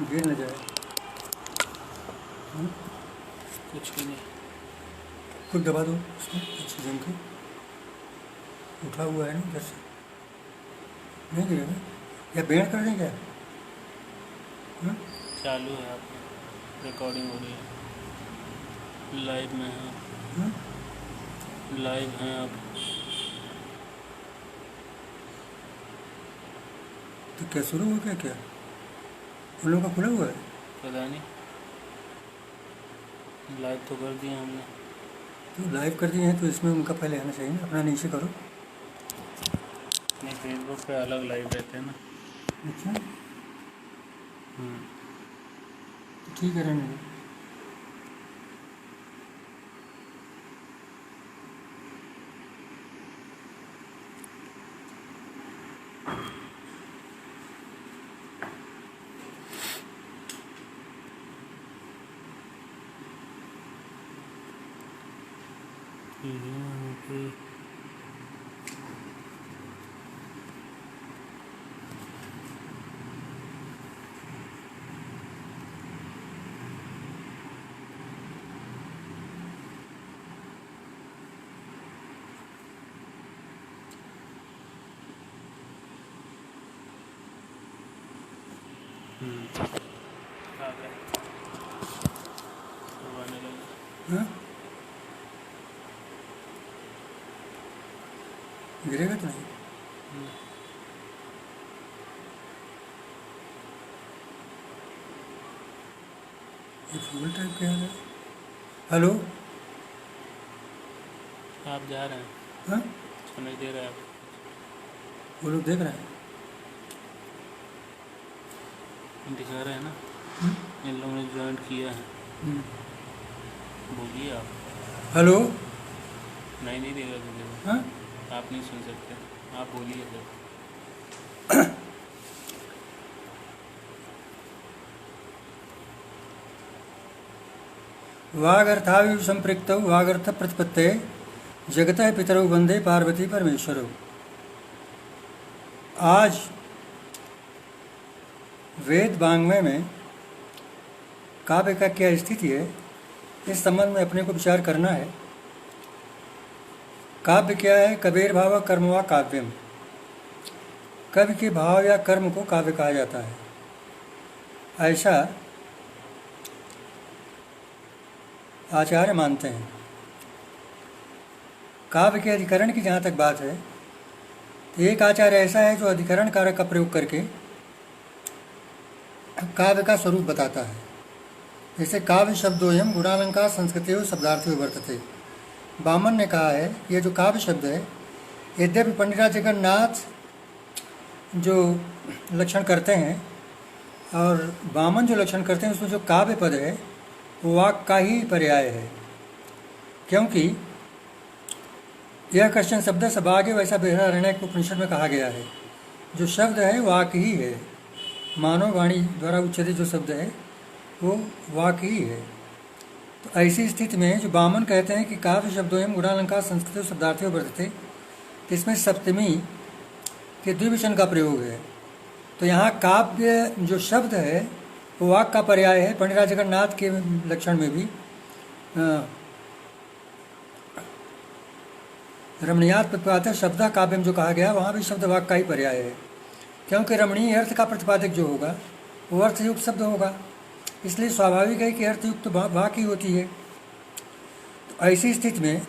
गिर न जाए। कुछ भी नहीं। कुछ दबा दो उसको अच्छी जम के। उठा हुआ है ना इधर से, नहीं गिरेगा। या बैंड कर दें क्या? हाँ? चालू है, आप रिकॉर्डिंग हो रही है, लाइव में है, हाँ? लाइव हैं आप। तो क्या शुरू हो गया क्या? उन लोगों का खुला हुआ है? पता नहीं, लाइव तो कर दिया हमने। तो लाइव कर दिए हैं तो इसमें उनका पहले आना चाहिए ना। अपना नीचे करो। नहीं, फेसबुक पे अलग लाइव रहते हैं ना। अच्छा, हम्म। तो ठीक है, रहने दो। यहाँ पे आ गए, सब आने लगे। हाँ? गिरेगा तो नहीं? ये फूल टाइप का है। हेलो? आप जा रहे हैं, हाँ? सुनाई दे रहा है आप? वो लोग देख रहे हैं। दिखा रहे हैं ना, हम्म? इन लोगों ने ज्वाइन किया है। हम्म। बोलिए आप। हेलो? नहीं देगा किसी हाँ? को, आप नहीं सुन सकते, आप बोलिए सर। वागर्थाविव संपृक्तौ वागर्थ प्रतिपत्ते जगतः पितरौ वंदे पार्वती परमेश्वरौ। आज वेद वाङ्मय में काव्य का क्या स्थिति है, इस संबंध में अपने को विचार करना है। काव्य क्या है? कबीर भाव कर्म व काव्यम। कवि के भाव या कर्म को काव्य कहा जाता है। ऐसा आचार्य मानते हैं। काव्य के अधिकरण की जहाँ तक बात है, तो एक आचार्य ऐसा है जो अधिकरण कारक का प्रयोग करके काव्य का स्वरूप बताता है। जैसे काव्य शब्दोयम गुणालंकार संस्कृतियो शब्दार्थो वर्तते। वामन ने कहा है कि ये जो काव्य शब्द है, यद्यपि पंडित जगन्नाथ जो लक्षण करते हैं और वामन जो लक्षण करते हैं, उसमें जो काव्य पद है वो वाक का ही पर्याय है। क्योंकि यह कश्चन शब्द सभाग्य वैसा बृहदारण्यक उपनिषद में कहा गया है। जो शब्द है वाक ही है, मानव वाणी द्वारा उच्चारित जो शब्द है वो वाक ही है। तो ऐसी स्थिति में जो वामन कहते हैं कि काव्य शब्दों गुणालंकार संस्कृत शब्दार्थों वर्तते, तो इसमें सप्तमी के द्विवचन का प्रयोग है। तो यहाँ काव्य जो शब्द है वो वाक का पर्याय है। पंडित जगन्नाथ के लक्षण में भी रमणीयात प्रतिपादक शब्द काव्यम जो कहा गया, वहाँ भी शब्द वाक का ही पर्याय है। क्योंकि रमणीय अर्थ का प्रतिपादक जो होगा वो अर्थयुक्त शब्द होगा, इसलिए स्वाभाविक है कि अर्थयुक्त वाक ही होती है। तो ऐसी स्थिति में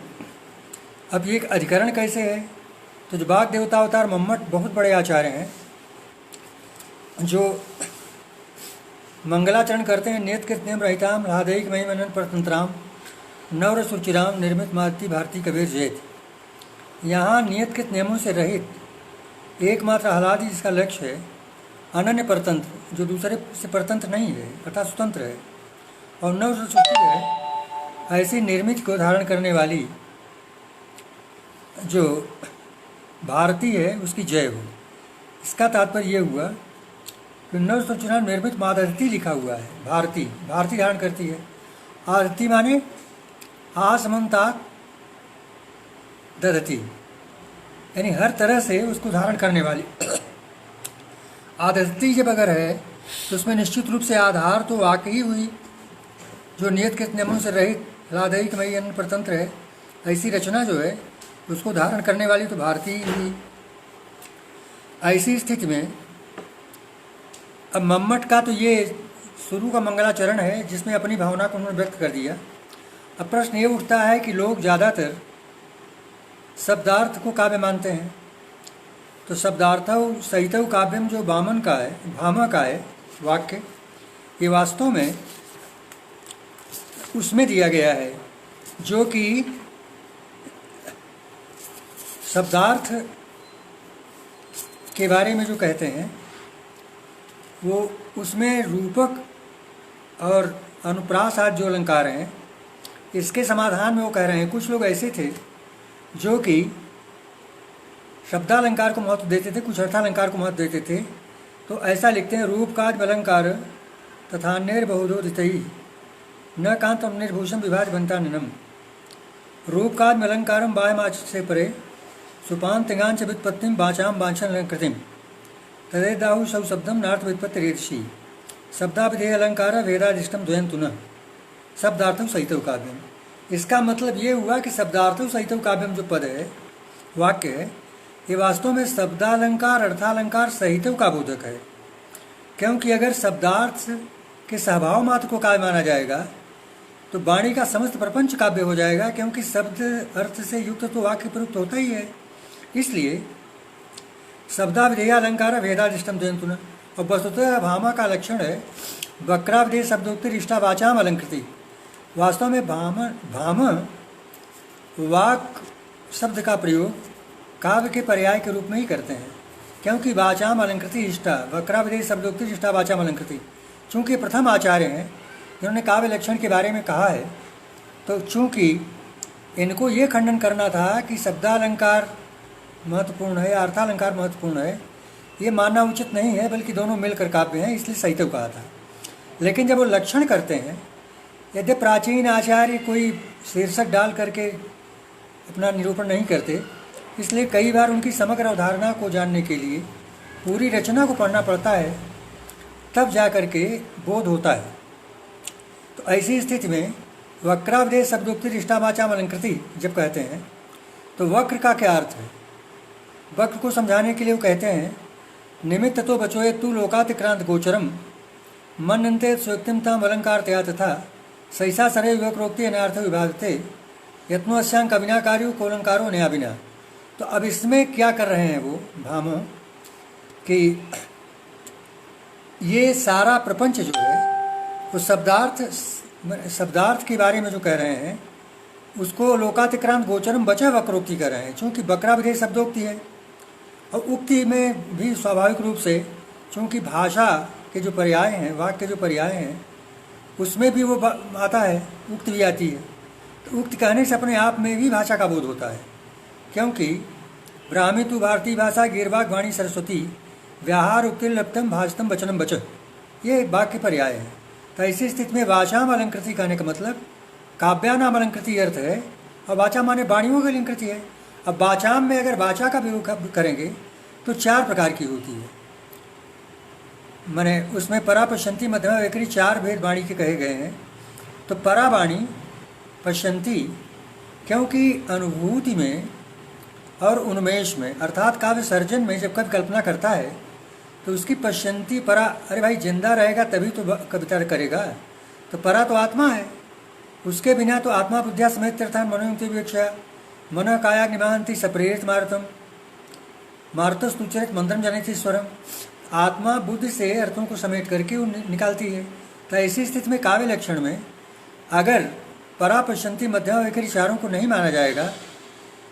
अब ये एक अधिकरण कैसे है? तो जो वाग देवता अवतार मम्मट बहुत बड़े आचार्य हैं, जो मंगलाचरण करते हैं। नेत कृत्यम रहिताम लादेक महिमनन परतंत्राम नवर सुचिराम निर्मित माती भारती कबीर जैत। यहाँ नियतकृत नियमों से रहित एकमात्र आह्लादी जिसका लक्ष्य है, अनन्य परतंत्र जो दूसरे से परतंत्र नहीं है अर्थात स्वतंत्र है, और नव सुचि है ऐसी निर्मित को धारण करने वाली जो भारती है उसकी जय हो। इसका तात्पर्य ये हुआ कि नव सुचना निर्मित मादधति लिखा हुआ है। भारती, भारती धारण करती है। आदति माने आसमंता दधति, यानी हर तरह से उसको धारण करने वाली। आदति जब अगर है तो उसमें निश्चित रूप से आधार तो वाक ही हुई, जो नियत के नियमों से रहित लादैहिकमयी अन्य परतंत्र है। ऐसी रचना जो है उसको धारण करने वाली तो भारतीय ही हुई। ऐसी स्थिति में अब मम्मट का तो ये शुरू का मंगलाचरण है जिसमें अपनी भावना को उन्होंने व्यक्त कर दिया। अब प्रश्न ये उठता है कि लोग ज़्यादातर शब्दार्थ को काव्य मानते हैं, तो शब्दार्थ सहित काव्यम जो वामन का है, भामा का है वाक्य, ये वास्तव में उसमें दिया गया है जो कि शब्दार्थ के बारे में जो कहते हैं वो उसमें रूपक और अनुप्रास आदि जो अलंकार हैं, इसके समाधान में वो कह रहे हैं कुछ लोग ऐसे थे जो कि शब्दालंकार को महत्व देते थे, कुछ अर्थालंकार को महत्व देते थे। तो ऐसा लिखते हैं, रूपकाज अलंकार तथा निर्बहुदोदितई न कांतम निर्भूषण विभाज बनता ननम। रूपकाज अलंकारम बाह्यमाच से परे सुपान तिगांच व्युत्पत्तिम वाचाम वांछन कृतिम तदेदाहु सौ शब्दम नार्थ व्युत्पत्ति रेदशी शब्दाभिधेय अलंकार वेदादिष्टम द्वयंतु न शब्दार्थम सहितव काव्यम। इसका मतलब ये हुआ कि शब्दार्थम सहितव काव्यम जो पद है, वाक्य है, ये वास्तव में शब्दालंकार अर्थालंकार सहितव का बोधक है। क्योंकि अगर शब्दार्थ के स्वभाव मात्र को काव्य माना जाएगा तो वाणी का समस्त प्रपंच काव्य हो जाएगा, क्योंकि शब्द अर्थ से युक्त तो वाक्य प्रयुक्त होता ही है। इसलिए शब्दाभिधेय अलंकार वेदादिष्टम द्वयंतु न। और वस्तुतः भामा का लक्षण है वक्राभिधेय शब्दोक्ति रिष्टा वाचाम अलंकृति। वास्तव में भाम वाक शब्द का प्रयोग काव्य के पर्याय के रूप में ही करते हैं, क्योंकि वाचाम अलंकृति इष्टा वक्राभिधेय शब्दोक्ति इष्टा वाचाम अलंकृति। चूँकि प्रथम आचार्य हैं जिन्होंने काव्य लक्षण के बारे में कहा है, तो चूँकि इनको ये खंडन करना था कि शब्दालंकार महत्वपूर्ण है या अर्थालंकार महत्वपूर्ण है, ये मानना उचित नहीं है, बल्कि दोनों मिलकर काव्य हैं, इसलिए सहितव कहा था। लेकिन जब वो लक्षण करते हैं, यदि प्राचीन आचार्य कोई शीर्षक डाल करके अपना निरूपण नहीं करते, इसलिए कई बार उनकी समग्र अवधारणा को जानने के लिए पूरी रचना को पढ़ना पड़ता है, तब जा कर के बोध होता है। तो ऐसी स्थिति में वक्राभिधेय शब्दोक्ति रिष्टा वाचाम अलंकृति जब कहते हैं तो वक्र का क्या अर्थ है? वक्र को समझाने के लिए वो कहते हैं, निमित्त तो बचोए तू लोकातिक्रांत गोचरम मनन्ते स्वक्तिम ताम अलंकार तया तथा सैसा सरे वक्रोक्ति अनार्थ विभागते यत्नोश्यांक अविनाकार्यो कोलंकारो नया बिना। तो अब इसमें क्या कर रहे हैं वो भामो कि ये सारा प्रपंच जो है वो शब्दार्थ के बारे में जो कह रहे हैं उसको लोकातिक्रांत गोचरम बचा वक्रोक्ति कर रहे हैं, चूँकि वक्राभिधेय शब्दोक्ति है। और उक्ति में भी स्वाभाविक रूप से चूँकि भाषा के जो पर्याय हैं, वाक्य के जो पर्याय हैं, उसमें भी वो आता है, उक्त भी आती है। तो उक्त कहने से अपने आप में भी भाषा का बोध होता है, क्योंकि ब्राह्मी तु भारतीय भाषा गिरवाग वाणी सरस्वती व्याहार उक्तिर्लप्तम भाषतम वचनम बच, ये वाक्य पर्याय है। तो ऐसी स्थिति में वाचाम अलंकृति कहने का मतलब काव्यानाम अलंकृति अर्थ है, और वाचा माने वाणियों की अलंकृति है। अब वाचाम में अगर वाचा का प्रयोग करेंगे तो 4 प्रकार की होती है, माने उसमें परा पश्यंती मध्यमा वैखरी 4 भेद वाणी के कहे गए हैं। तो परा वाणी पश्यंती, क्योंकि अनुभूति में और उन्मेष में अर्थात काव्य सर्जन में जब कवि कल्पना करता है तो उसकी पश्यंती परा, अरे भाई जिंदा रहेगा तभी तो कविता करेगा, तो परा तो आत्मा है, उसके बिना तो आत्मा बुद्धिया समेत तीर्थान मनोयुक्ति विवेक्षा मन काया निभांति सप्रेरित मारुतम मारुतस्तुचरित मंत्रम जनित स्वरम। आत्मा बुद्धि से अर्थों को समेट करके वो निकालती है। तो ऐसी स्थिति में काव्य लक्षण में अगर परा पश्यंती मध्यमा वैखरी चारों को नहीं माना जाएगा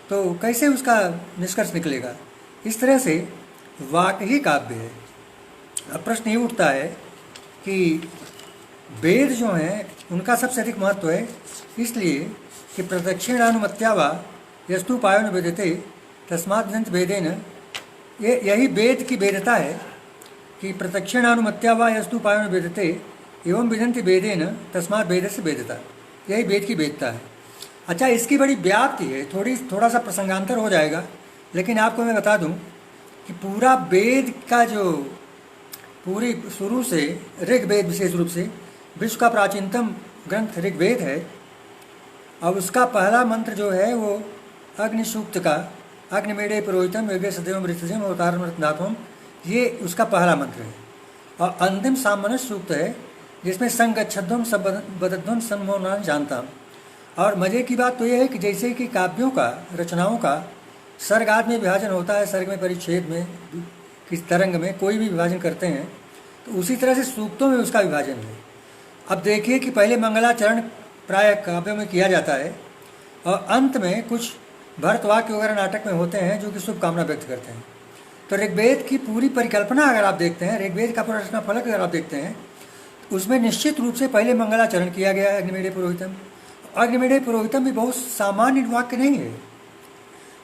तो कैसे उसका निष्कर्ष निकलेगा? इस तरह से वाक्य ही काव्य है। अब प्रश्न ये उठता है कि वेद जो हैं उनका सबसे अधिक महत्व है, इसलिए कि प्रदक्षिणानुमत्या वा यस्तु पायो न वेदते तस्मात् विदन्ति वेदेन। यही वेद की वेदता है कि प्रदक्षिणानुमत्या वा यस्तु पायो न वेदते एवं विदन्ति वेदेन तस्मात् वेदस्य वेदता, यही वेद की वेदता है। अच्छा, इसकी बड़ी व्याप्ति है, थोड़ा सा प्रसंगांतर हो जाएगा, लेकिन आपको मैं बता दूं कि पूरा वेद का जो पूरी शुरू से ऋग्वेद विशेष रूप से विश्व का प्राचीनतम ग्रंथ ऋग्वेद है, और उसका पहला मंत्र जो है वो अग्नि सूक्त का अग्निमेढ़े पुरोहितम योगे सदैव ऋतजम अवतार मृतनाथम, ये उसका पहला मंत्र है। और अंतिम सामनस सूक्त है जिसमें संगच्छध्वम सबद्धम सम्मोहन जानता। और मज़े की बात तो यह है कि जैसे कि काव्यों का रचनाओं का सर्गाद में विभाजन होता है, सर्ग में परिच्छेद में किस तरंग में कोई भी विभाजन करते हैं, तो उसी तरह से सूक्तों में उसका विभाजन है। अब देखिए कि पहले मंगलाचरण प्राय काव्यों में किया जाता है और अंत में कुछ भरतवाक्य वगैरह नाटक में होते हैं जो कि शुभकामना व्यक्त करते हैं। तो ऋग्वेद की पूरी परिकल्पना अगर आप देखते हैं, ऋग्वेद का पूरा रचना फलक अगर आप देखते हैं, तो उसमें निश्चित रूप से पहले मंगलाचरण किया गया है, अग्निमेढ़े पुरोहितम। अग्निमेढ़े पुरोहितम भी बहुत सामान्य वाक्य नहीं है,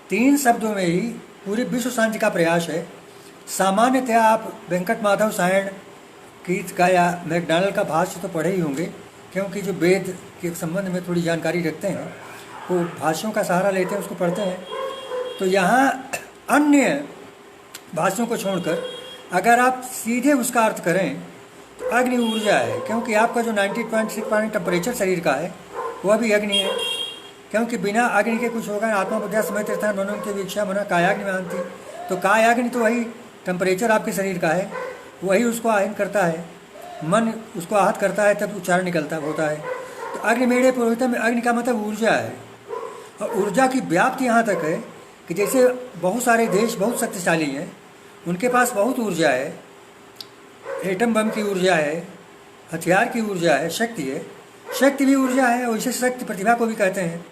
3 शब्दों में ही पूरी विश्व शांति का प्रयास है। सामान्यतः आप वेंकट माधव सायण कीट का या मैकडॉनल्ड का भाष्य तो पढ़े ही होंगे, क्योंकि जो वेद के संबंध में थोड़ी जानकारी रखते हैं वो भाष्यों का सहारा लेते हैं, उसको पढ़ते हैं। तो यहाँ अन्य भाष्यों को छोड़कर अगर आप सीधे उसका अर्थ करें तो अग्नि ऊर्जा है, क्योंकि आपका जो 90.6 टेम्परेचर शरीर का है वह भी अग्नि है, क्योंकि बिना अग्नि के कुछ होगा। आत्मा बुद्धिया समय तीर्थान मनोमुक्ति वीक्षा मना कायाग्नि में आंती, तो कायाग्नि तो वही टेम्परेचर आपके शरीर का है, वही उसको आयन करता है, मन उसको आहत करता है, तब उच्चारण निकलता होता है। तो अग्निमेढ़े पुरोहितम में अग्नि का मतलब ऊर्जा है, और ऊर्जा की व्याप्ति यहाँ तक है कि जैसे बहुत सारे देश बहुत शक्तिशाली हैं, उनके पास बहुत ऊर्जा है, एटम बम की ऊर्जा है, हथियार की ऊर्जा है, शक्ति है, शक्ति भी ऊर्जा है, और इसे शक्ति प्रतिभा को भी कहते हैं।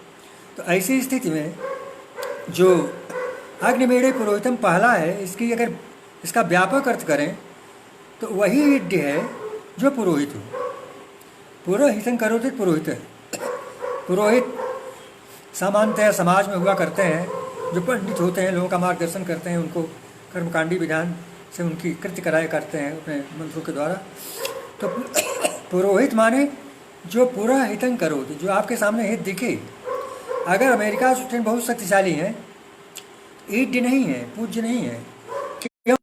तो ऐसी स्थिति में जो अग्निमेढ़े पुरोहितम पहला है, इसकी अगर इसका व्यापक अर्थ करें तो वही यज्ञ है जो पुरोहित हो। पुरोहितं करोति पुरोहित है। पुरोहित सामान्यतः समाज में हुआ करते हैं, जो पंडित होते हैं, लोगों का मार्गदर्शन करते हैं, उनको कर्मकांडी विधान से उनकी कृत्य कराया करते हैं अपने मंत्रों के द्वारा। तो पुरोहित माने जो पूरा हितं करोति, जो आपके सामने हित दिखे। अगर अमेरिका स्टूडेंट बहुत शक्तिशाली हैं, ईड्य नहीं है, पूज्य नहीं है, क्यों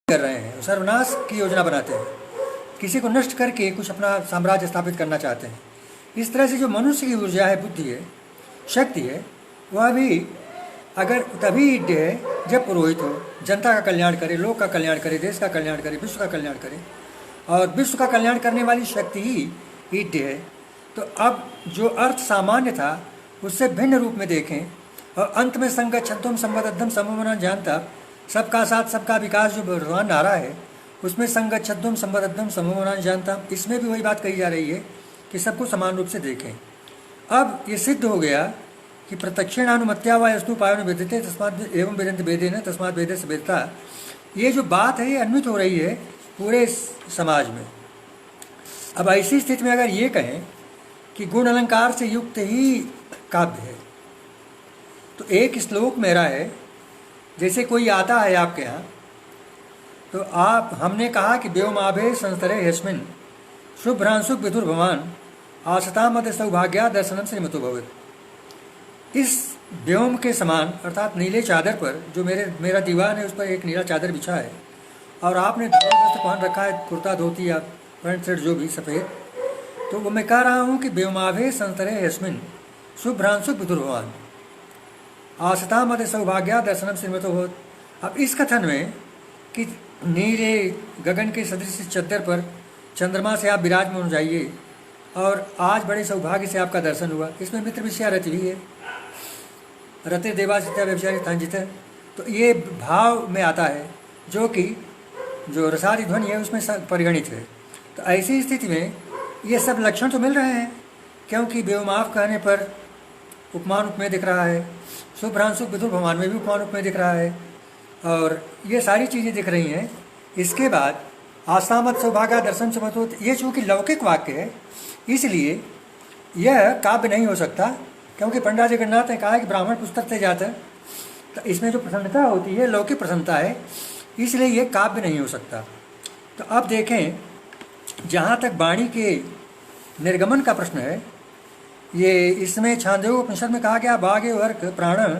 कर रहे हैं, सर्वनाश की योजना बनाते हैं, किसी को नष्ट करके कुछ अपना साम्राज्य स्थापित करना चाहते हैं। इस तरह से जो मनुष्य की ऊर्जा है, बुद्धि है, शक्ति है, वह भी अगर तभी ईड्य है जब पुरोहित हो, जनता का कल्याण करे, लोक का कल्याण करे, देश का कल्याण करे, विश्व का कल्याण करे, और विश्व का कल्याण करने वाली शक्ति ही ईड्य है। तो अब जो अर्थ सामान्य था उससे भिन्न रूप में देखें, और अंत में संगच्छध्वम संबद्धम सममना जानता, सबका साथ सबका विकास जो भगवान नारा है, उसमें संगच्छध्वम संबद्धम सममना जानता, इसमें भी वही बात कही जा रही है कि सबको समान रूप से देखें। अब ये सिद्ध हो गया कि प्रत्यक्षेणानुमत्या व अस्तु उपायों वेदते तस्मात् एवं वेदन्त वेदेन तस्मात् वेदे से वेदता, ये जो बात है ये अन्वित हो रही है पूरे समाज में। अब ऐसी स्थिति में अगर ये कहें कि गुण अलंकार से युक्त ही काव्य है, तो एक श्लोक मेरा है, जैसे कोई आता है आपके यहाँ, तो आप हमने कहा कि व्योमाभे संस्तरे यस्मिन् शुभ्रांशुक विधुर भवान आशता मत सौभाग्या दर्शनम श्रीमतो भवेत्। इस व्योम के समान अर्थात नीले चादर पर, जो मेरा दीवान है उस पर एक नीला चादर बिछा है, और आपने धोती वस्त्र पहन रखा है, कुर्ता धोती या पैंट शर्ट जो भी सफ़ेद, तो वो मैं कह रहा हूँ कि व्योमाभे संस्तरे यस्मिन् शुभ्रांशुक विधुर भवान आशता मत सौभाग्या दर्शनम श्रीमतो भवेत्। अब इस कथन में कि नीले गगन के सदृश चद्दर पर चंद्रमा से आप विराजमान हो जाइए और आज बड़े सौभाग्य से आपका दर्शन हुआ, इसमें मित्र विषया रति भी है, रते देवासिता व्यभिचारी स्थानजित है। तो ये भाव में आता है जो कि जो रसादि ध्वनि है उसमें परिगणित है। तो ऐसी स्थिति में ये सब लक्षण तो मिल रहे हैं, क्योंकि व्योमाव कहने पर उपमान उपमेय दिख रहा है, शुभ्रांशुक विधुर भवान में भी उपमान उपमेय दिख रहा है, और ये सारी चीज़ें दिख रही हैं। इसके बाद आसामत सौभाग्य दर्शन से मत, ये चूँकि लौकिक वाक्य है इसलिए यह काव्य नहीं हो सकता, क्योंकि पंडित जगन्नाथ ने कहा है कि ब्राह्मण पुस्तक से जाता, तो इसमें जो प्रसन्नता होती है लौकिक प्रसन्नता है, इसलिए ये काव्य नहीं हो सकता। तो अब देखें, जहाँ तक वाणी के निर्गमन का प्रश्न है, ये इसमें छांदोग्य उपनिषद में कहा गया वागे वर्क प्राण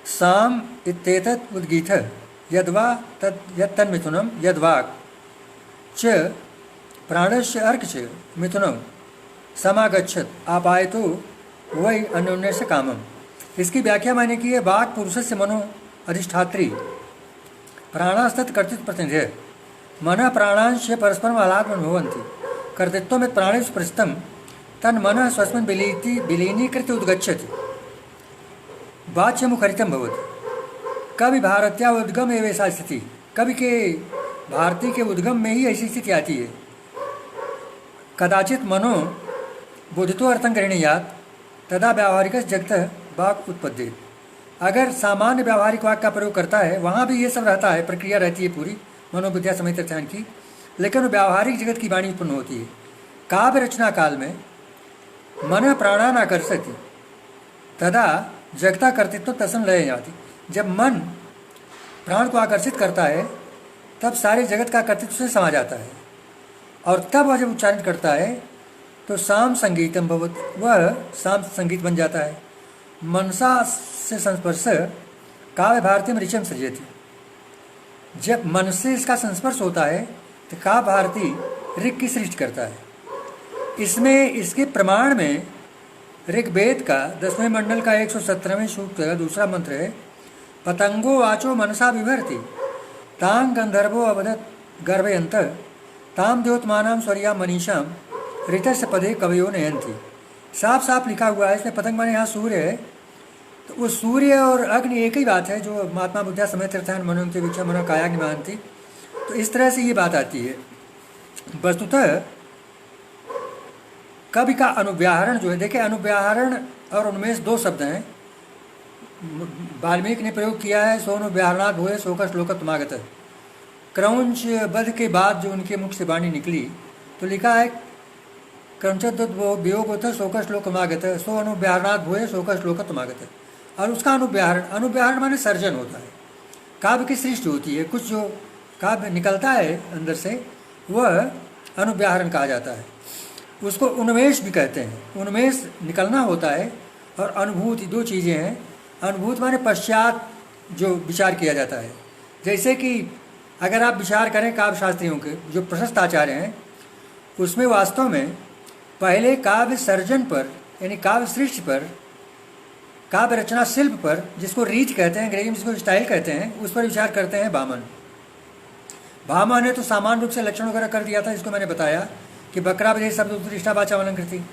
साम इत्येतत् उद्गीत, यद्वा तन्मिथुनम यद्वाक् च प्राणस्य अर्क च मिथुनम समागच्छत आपायतो वही अन्योन्य से कामम। इसकी व्याख्या मैंने की है, वाक् पुरुषस्य मनो अधिष्ठात्री प्राणास्तत् कर्तृत्व प्रतिनिधि मन प्राणांश परस्परम आलापन भवन्ति कर्तृत्व में प्राणेषु प्रस्थितं तन् मनः स्वस्मिन् विलीनीकृत्य उद्गच्छति वाच्यमुखरितं भवति। कभी भारत्या उद्गम एवं ऐसा स्थिति, कभी के भारती के उद्गम में ही ऐसी स्थिति आती है। कदाचित मनो बोधितो अर्थं गृह्णीयात् तदा व्यावहारिक जगत वाक् उत्पद्येत। अगर सामान्य व्यावहारिक वाक्य का प्रयोग करता है वहाँ भी ये सब रहता है, प्रक्रिया रहती है पूरी मनोविद्या समेत अर्थान की, लेकिन व्यावहारिक जगत की वाणी उत्पन्न होती है। काव्य रचना काल में मन प्राणान आकर्षति तदा जगता कर्तृत्व तसन लय जाती। जब मन प्राण को आकर्षित करता है तब सारे जगत का कर्तृत्व से समा जाता है, और तब वह जब उच्चारण करता है तो साम संगीतम भवत, वह साम संगीत बन जाता है। मनसा से संस्पर्श काव्य भारती में ऋचम सृजती। जब मन से इसका संस्पर्श होता है तो काव्य भारती ऋग की सृष्टि करता है। इसमें इसके प्रमाण में ऋग्वेद का 10वें मंडल का 117वें सूक्त का दूसरा मंत्र है, पतंगो वाचो मनसा विभर्ति तांग गंधर्वो अवदत गर्भयंत ताम द्योतमानाम स्वर्या मनीषाम ऋतस्य पदे कवयो नयंती। साफ साफ लिखा हुआ है इसमें। पतंग माने यहाँ सूर्य है, तो वो सूर्य और अग्नि एक ही बात है, जो महात्मा बुद्धा समय तीर्थान मनोन्ति विक्षा मनो कायाग्नि मानती। तो इस तरह से ये बात आती है। वस्तुतः कवि का अनुव्याहरण जो है, देखिए अनुव्याहरण और उन्मेष दो शब्द हैं। वाल्मीकि ने प्रयोग किया है, सोनुव्याहरणात् भूय शोक श्लोकत्वमागत। क्रौंच वध के बाद जो उनके मुख से वाणी निकली तो लिखा है क्रौंचोद्योग होता शोक श्लोकमागत सो अनुव्याहरणात् भूय शोक श्लोकत्वमागत। और उसका अनुव्याहरण माने सर्जन होता है, काव्य की सृष्टि होती है। कुछ जो काव्य निकलता है अंदर से वह अनुव्याहरण कहा जाता है। उसको उन्मेष भी कहते हैं। उन्मेष निकलना होता है और अनुभूति, दो चीज़ें हैं। अनुभूति माने पश्चात जो विचार किया जाता है। जैसे कि अगर आप विचार करें काव्य शास्त्रियों के जो प्रशस्त आचार्य हैं, उसमें वास्तव में पहले काव्य सर्जन पर यानी काव्य सृष्टि पर, काव्य रचना शिल्प पर, जिसको रीच कहते हैं अंग्रेजी में, जिसको स्टाइल कहते हैं, उस पर विचार करते हैं वामन। वामन ने तो सामान्य रूप से लक्षण वगैरह कर दिया था, इसको मैंने बताया कि बकरा बजे शब्द उत्कृष्टा वाचा अलंकृति,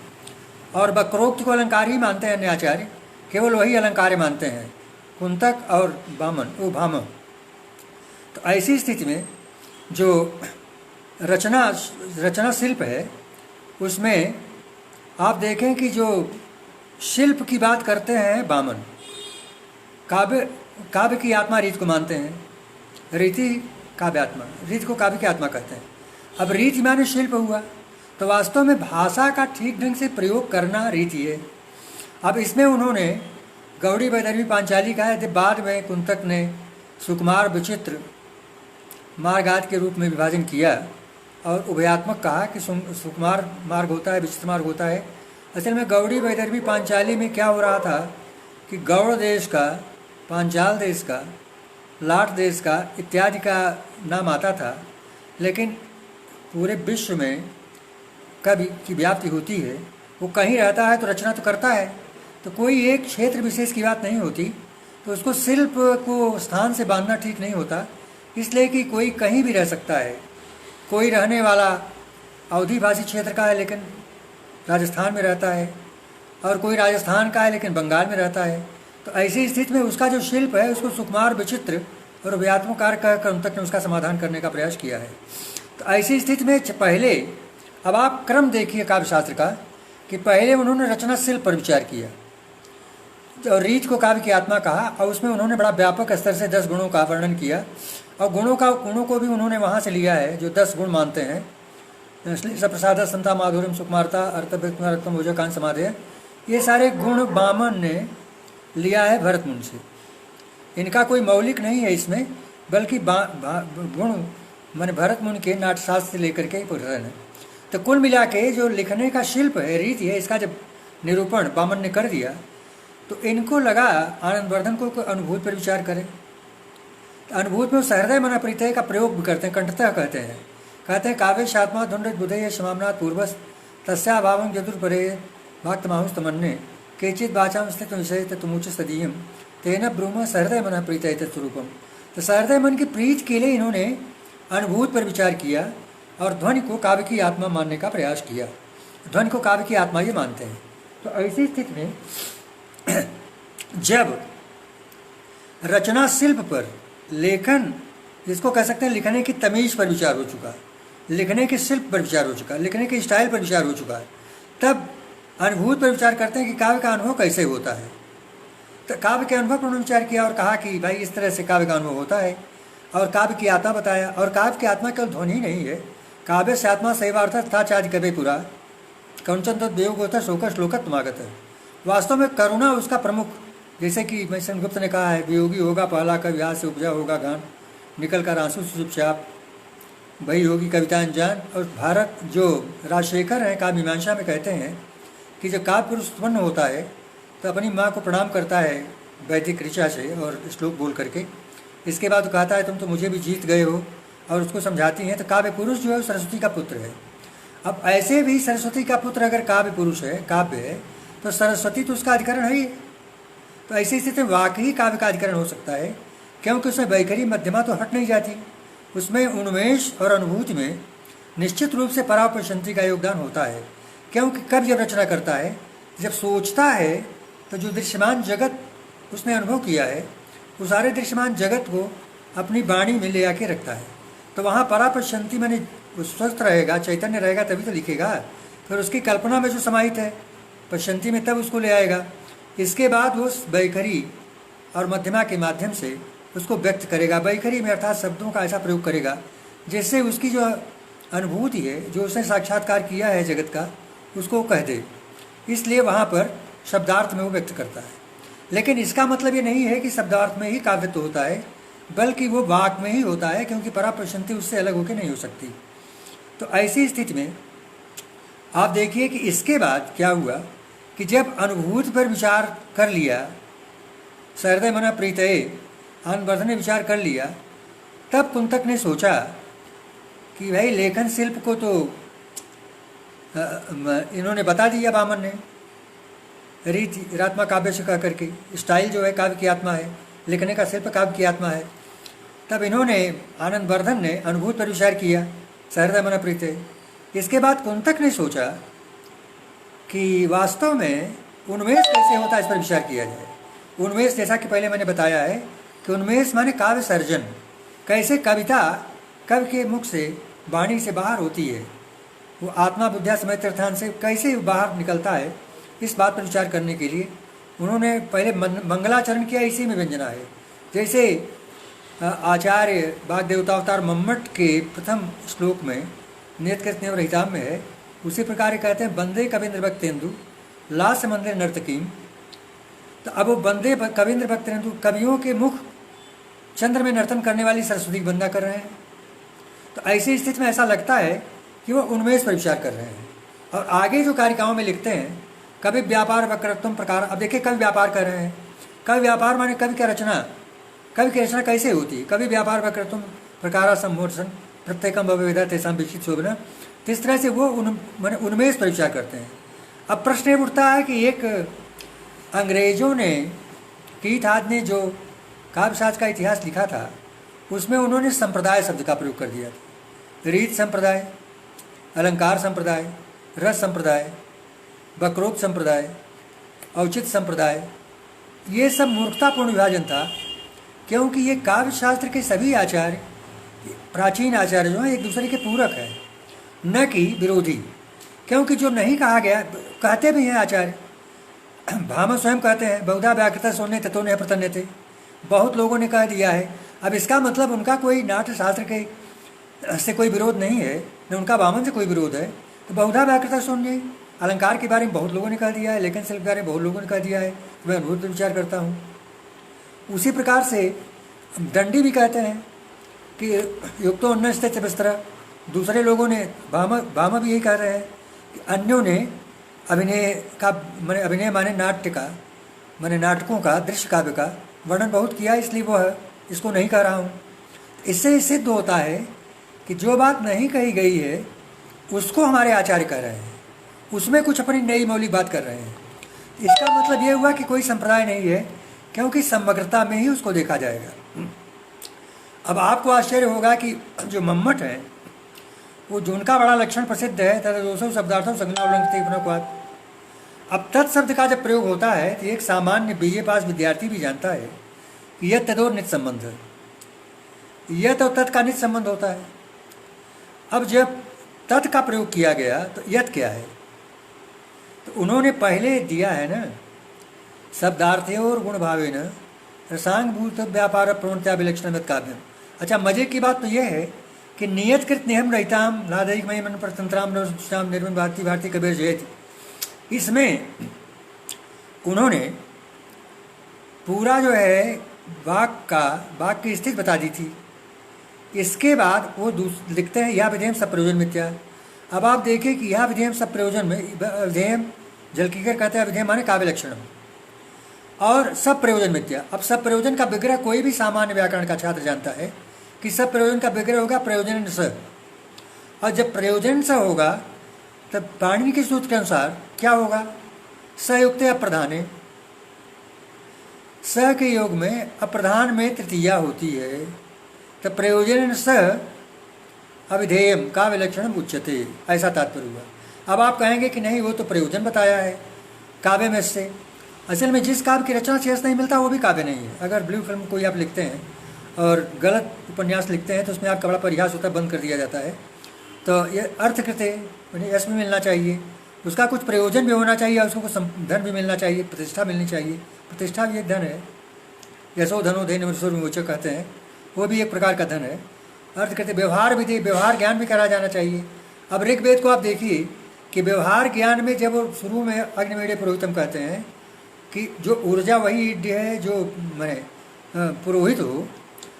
और बक्रोक्त को अलंकार ही मानते हैं अन्य आचार्य, केवल वही अलंकार मानते हैं, कुंतक और वामन वो भाम। तो ऐसी स्थिति में जो रचना शिल्प है उसमें आप देखें कि जो शिल्प की बात करते हैं वामन, काव्य की आत्मा रीत को मानते हैं, रीति काव्य आत्मा, रीत को काव्य की आत्मा कहते हैं। अब रीति माने शिल्प हुआ, तो वास्तव में भाषा का ठीक ढंग से प्रयोग करना रीति है। अब इसमें उन्होंने गौड़ी वैदर्भी पांचाली कहा है, बाद में कुंतक ने सुकुमार विचित्र मार्गाद के रूप में विभाजन किया और उभयात्मक कहा कि सुकुमार मार्ग होता है, विचित्र मार्ग होता है। असल में गौड़ी वैदर्भी पांचाली में क्या हो रहा था कि गौड़ देश का, पांचाल देश का, लाट देश का इत्यादि का नाम आता था, लेकिन पूरे विश्व में कवि की व्याप्ति होती है, वो कहीं रहता है तो रचना तो करता है, तो कोई एक क्षेत्र विशेष की बात नहीं होती, तो उसको शिल्प को स्थान से बांधना ठीक नहीं होता। इसलिए कि कोई कहीं भी रह सकता है, कोई रहने वाला अवधी भाषी क्षेत्र का है लेकिन राजस्थान में रहता है, और कोई राजस्थान का है लेकिन बंगाल में रहता है। तो ऐसी स्थिति में उसका जो शिल्प है उसको सुकुमार विचित्र और व्यात्मक कार्य कहकर उन तक ने उसका समाधान करने का प्रयास किया है। तो ऐसी स्थिति में पहले, अब आप क्रम देखिए काव्य शास्त्र का, कि पहले उन्होंने रचना शिल्प पर विचार किया और रीत को काव्य की आत्मा कहा, और उसमें उन्होंने बड़ा व्यापक स्तर से 10 गुणों का वर्णन किया, और गुणों को भी उन्होंने वहाँ से लिया है जो 10 गुण मानते हैं। सप्रसाद, समता, माधुर्यम, सुकुमारता, अर्थम, ओजकांत, समाधेय, ये सारे गुण वामन ने लिया है भरत मुनि से। इनका कोई मौलिक नहीं है इसमें, बल्कि गुण माने भरत मुनि के नाट्यशास्त्र से लेकर के पुराण है। तो कुल मिला के जो लिखने का शिल्प है, रीति है, इसका जब निरूपण वामन ने कर दिया तो इनको लगा आनंदवर्धन को अनुभूति पर विचार करें। अनुभूत में सहृदय मन परितय का प्रयोग भी करते हैं, कंठतः कहते हैं काव्यशात्मा धुंड बुधय समामनाथ पूर्वस तस्याभावं यदुर्परे भक्तमाहुस्तमन्ये केचित वाचाम स्थित विषय तुमुच सदीयम तेन ब्रूम सहृदय मन प्रीतय तत्स्वरूपम। तो सहृदय मन की प्रीत के लिए इन्होंने अनुभूत पर विचार किया और ध्वनि को काव्य की आत्मा मानने का प्रयास किया। ध्वनि को काव्य की आत्मा ये मानते हैं। तो ऐसी स्थिति में जब रचना शिल्प पर, लेखन जिसको कह सकते हैं लिखने की तमीज पर विचार हो चुका, लिखने के शिल्प पर विचार हो चुका, लिखने के स्टाइल पर विचार हो चुका है, तब अनुभूत पर विचार करते हैं कि काव्य का अनुभव कैसे होता है। तो काव्य के अनुभव पर उन्होंने विचार किया और कहा कि भाई इस तरह से काव्य का अनुभव होता है, और काव्य की आत्मा बताया। और काव्य की आत्मा केवल ध्वनि नहीं है, काव्य से आत्मा शैवार्थ था चाज कवे पुरा कंचन तत्योग होता शोक श्लोकत मागत है। वास्तव में करुणा उसका प्रमुख, जैसे कि मैं सेनगुप्त ने कहा है, वियोगी होगा पहला कवि यहाँ से उपजा होगा गान, निकल कर आंसू से चुपचाप वही होगी कविता अनजान। और भारत जो राजशेखर हैं काव्य मीमांसा में कहते हैं कि जब काव्य पुरुष उत्पन्न होता है तो अपनी माँ को प्रणाम करता है वैदिक ऋचा से और श्लोक बोल करके। इसके बाद वो कहता है तुम तो मुझे भी जीत गए हो, और उसको समझाती हैं। तो काव्य पुरुष जो है वो सरस्वती का पुत्र है। अब ऐसे भी सरस्वती का पुत्र अगर काव्य पुरुष है, काव्य है, तो सरस्वती तो उसका अधिकरण है ही। तो ऐसी स्थिति में वाकई काव्य का अधिकरण हो सकता है, क्योंकि उसमें वैखरी मध्यमा तो हट नहीं जाती। उसमें उन्मेष और अनुभूति में निश्चित रूप से पराप्रशंति का योगदान होता है। क्योंकि कवि जब रचना करता है, जब सोचता है, तो जो दृश्यमान जगत उसने अनुभव किया है, उस सारे दृश्यमान जगत को अपनी वाणी में ले आके रखता है। तो वहाँ पराप्रशंति माने स्वस्थ रहेगा, चैतन्य रहेगा, तभी तो लिखेगा। फिर उसकी कल्पना में जो समाहित है प्रशंति में, तब उसको ले आएगा। इसके बाद वो वैखरी और मध्यमा के माध्यम से उसको व्यक्त करेगा। वैखरी में अर्थात शब्दों का ऐसा प्रयोग करेगा जिससे उसकी जो अनुभूति है, जो उसने साक्षात्कार किया है जगत का, उसको कह दे। इसलिए वहाँ पर शब्दार्थ में वो व्यक्त करता है। लेकिन इसका मतलब ये नहीं है कि शब्दार्थ में ही काव्यत्व होता है, बल्कि वो वाक में ही होता है, क्योंकि पराप्रशंति उससे अलग होकर नहीं हो सकती। तो ऐसी स्थिति में आप देखिए कि इसके बाद क्या हुआ कि जब अनुभूत पर विचार कर लिया, सहृदय मना प्रीतये आनंदवर्धन ने विचार कर लिया, तब कुंतक ने सोचा कि भाई लेखन शिल्प को तो इन्होंने बता दिया, बामन ने रीति रात्मा काव्य से कह करके, स्टाइल जो है काव्य की आत्मा है, लिखने का शिल्प काव्य की आत्मा है। तब इन्होंने आनंदवर्धन ने अनुभूत पर विचार किया, सहृदय मन प्रीतये। इसके बाद कुंतक ने सोचा कि वास्तव में उन्मेष कैसे होता है, इस पर विचार किया जाए। उन्मेष जैसा कि पहले मैंने बताया है कि उन्मेष माने काव्य सर्जन, कैसे कविता कवि के मुख से, वाणी से बाहर होती है, वो आत्मा बुद्धिया समय तीर्थान से कैसे बाहर निकलता है, इस बात पर विचार करने के लिए उन्होंने पहले मंगलाचरण किया। इसी में व्यंजना है। जैसे आचार्य वाग्देवतावतार मम्मट के प्रथम श्लोक में नेतकृत रहिताम में है, उसी प्रकार कहते हैं बंदे कवींद्र भक्तेंदु लास्य मंदिर नर्तकीम। तो अब वो बंदे कवींद्र भक्तेंदु, कवियों के मुख चंद्र में नर्तन करने वाली सरस्वती की वंदना कर रहे हैं। तो ऐसी स्थिति में ऐसा लगता है कि वो उन्मेष पर विचार कर रहे हैं। और आगे जो कारिकाओं में लिखते हैं, कवि व्यापार वक्रत्वम प्रकार। अब देखिए कवि व्यापार कर रहे हैं। कवि व्यापार माने कवि की रचना, कवि की रचना कैसे होती है। कवि व्यापार वक्रत्वम प्रकार सम्मोर्सन प्रत्येकम भवेदा तेसाम विकसित शोभना। तो इस तरह से वो उन्मेष पर विचार करते हैं। अब प्रश्न ये उठता है कि एक अंग्रेजों ने, कीथ आदि ने जो काव्यशास्त्र का इतिहास लिखा था, उसमें उन्होंने संप्रदाय शब्द का प्रयोग कर दिया था। रीत संप्रदाय, अलंकार संप्रदाय, रस संप्रदाय, वक्रोक्त संप्रदाय, औचित संप्रदाय, ये सब मूर्खतापूर्ण विभाजन था। क्योंकि ये काव्यशास्त्र के सभी आचार्य, प्राचीन आचार्य जो हैं, एक दूसरे के पूरक हैं, न कि विरोधी। क्योंकि जो नहीं कहा गया, कहते भी हैं आचार्य, भामह स्वयं कहते हैं बहुधा व्याकृता सोने तत्व ने प्रतन्य थे, बहुत लोगों ने कह दिया है। अब इसका मतलब उनका कोई नाट्य शास्त्र के से कोई विरोध नहीं है, न उनका वामन से कोई विरोध है। तो बहुधा व्याकृता सोने, अलंकार के बारे में बहुत लोगों ने कह दिया है, लेखन शिल्प के बारे में बहुत लोगों ने कह दिया है, तो मैं अनुभूत विचार करता हूँ। उसी प्रकार से दंडी भी कहते हैं कि युक्तो अन्न स्थित चबस्तर। दूसरे लोगों ने, भामा भी यही कह रहे हैं कि अन्यों ने अभिनय का माने, अभिनय माने नाट्य का, माने नाटकों का, दृश्य काव्य का वर्णन बहुत किया, इसलिए वह इसको नहीं कह रहा हूँ। इससे सिद्ध होता है कि जो बात नहीं कही गई है उसको हमारे आचार्य कह रहे हैं, उसमें कुछ अपनी नई मौलिक बात कर रहे हैं। इसका मतलब ये हुआ कि कोई संप्रदाय नहीं है, क्योंकि समग्रता में ही उसको देखा जाएगा। अब आपको आश्चर्य होगा कि जो मम्मट है वो जो उनका बड़ा लक्षण प्रसिद्ध है, तदोषौ शब्दार्थों संज्ञा उल्लंघते पुनः। अब तत्शब्द का जब प्रयोग होता है तो एक सामान्य बीए पास विद्यार्थी भी जानता है कि यह तदोर नित संबंध है, यह तो तत् का नित संबंध होता है। अब जब तत् का प्रयोग किया गया तो यत क्या है, तो उन्होंने पहले दिया है ना, शब्दार्थे और गुण भावे न रसांगभूत व्यापार प्रवणता विलक्षण काव्यम। अच्छा, मजे की बात तो यह है कि नियतकृत नियम रहताम लादैक मई मन प्रतंत्राम नवश्याम निर्मल भारती भारती कबीर जयति, इसमें उन्होंने पूरा जो है वाक की स्थिति बता दी थी। इसके बाद वो लिखते हैं यह विधेयम सब प्रयोजन मिथ्या। अब आप देखें कि यह विधेयम सब प्रयोजन में विधेयम जलकीकर कहते हैं विधेयम माने काव्य लक्षणम और सब प्रयोजन मिथ्या। अब सब प्रयोजन का विग्रह कोई भी सामान्य व्याकरण का छात्र जानता है कि सब प्रयोजन का विग्रह होगा प्रयोजन स, और जब प्रयोजन स होगा तब पाणिनि के सूत्र के अनुसार क्या होगा, सयुक्त अप्रधाने, स के योग में अप्रधान में तृतीया होती है, तो प्रयोजन स अविधेयम काव्य लक्षणम उच्यते, ऐसा तात्पर्य हुआ। अब आप कहेंगे कि नहीं वो तो प्रयोजन बताया है काव्य में से। असल में जिस काव्य की रचना से नहीं मिलता वो भी काव्य नहीं है। अगर ब्लू फिल्म कोई आप लिखते हैं और गलत उपन्यास लिखते हैं तो उसमें आपका बड़ा परिहास होता है, बंद कर दिया जाता है। तो ये अर्थकृत है, यानी यश भी मिलना चाहिए, उसका कुछ प्रयोजन भी होना चाहिए, उसको कुछ धन भी मिलना चाहिए, प्रतिष्ठा मिलनी चाहिए। प्रतिष्ठा भी एक धन है, यशो धनो धन विमोचक कहते हैं, वो भी एक प्रकार का धन है। अर्थकृत व्यवहार विधि, व्यवहार ज्ञान भी करा जाना चाहिए। अब ऋग्वेद को आप देखिए कि व्यवहार ज्ञान में जब वो शुरू में अग्निमेढ़ पुरोहितम कहते हैं कि जो ऊर्जा वही ईड्य है जो मैंने पुरोहित हो,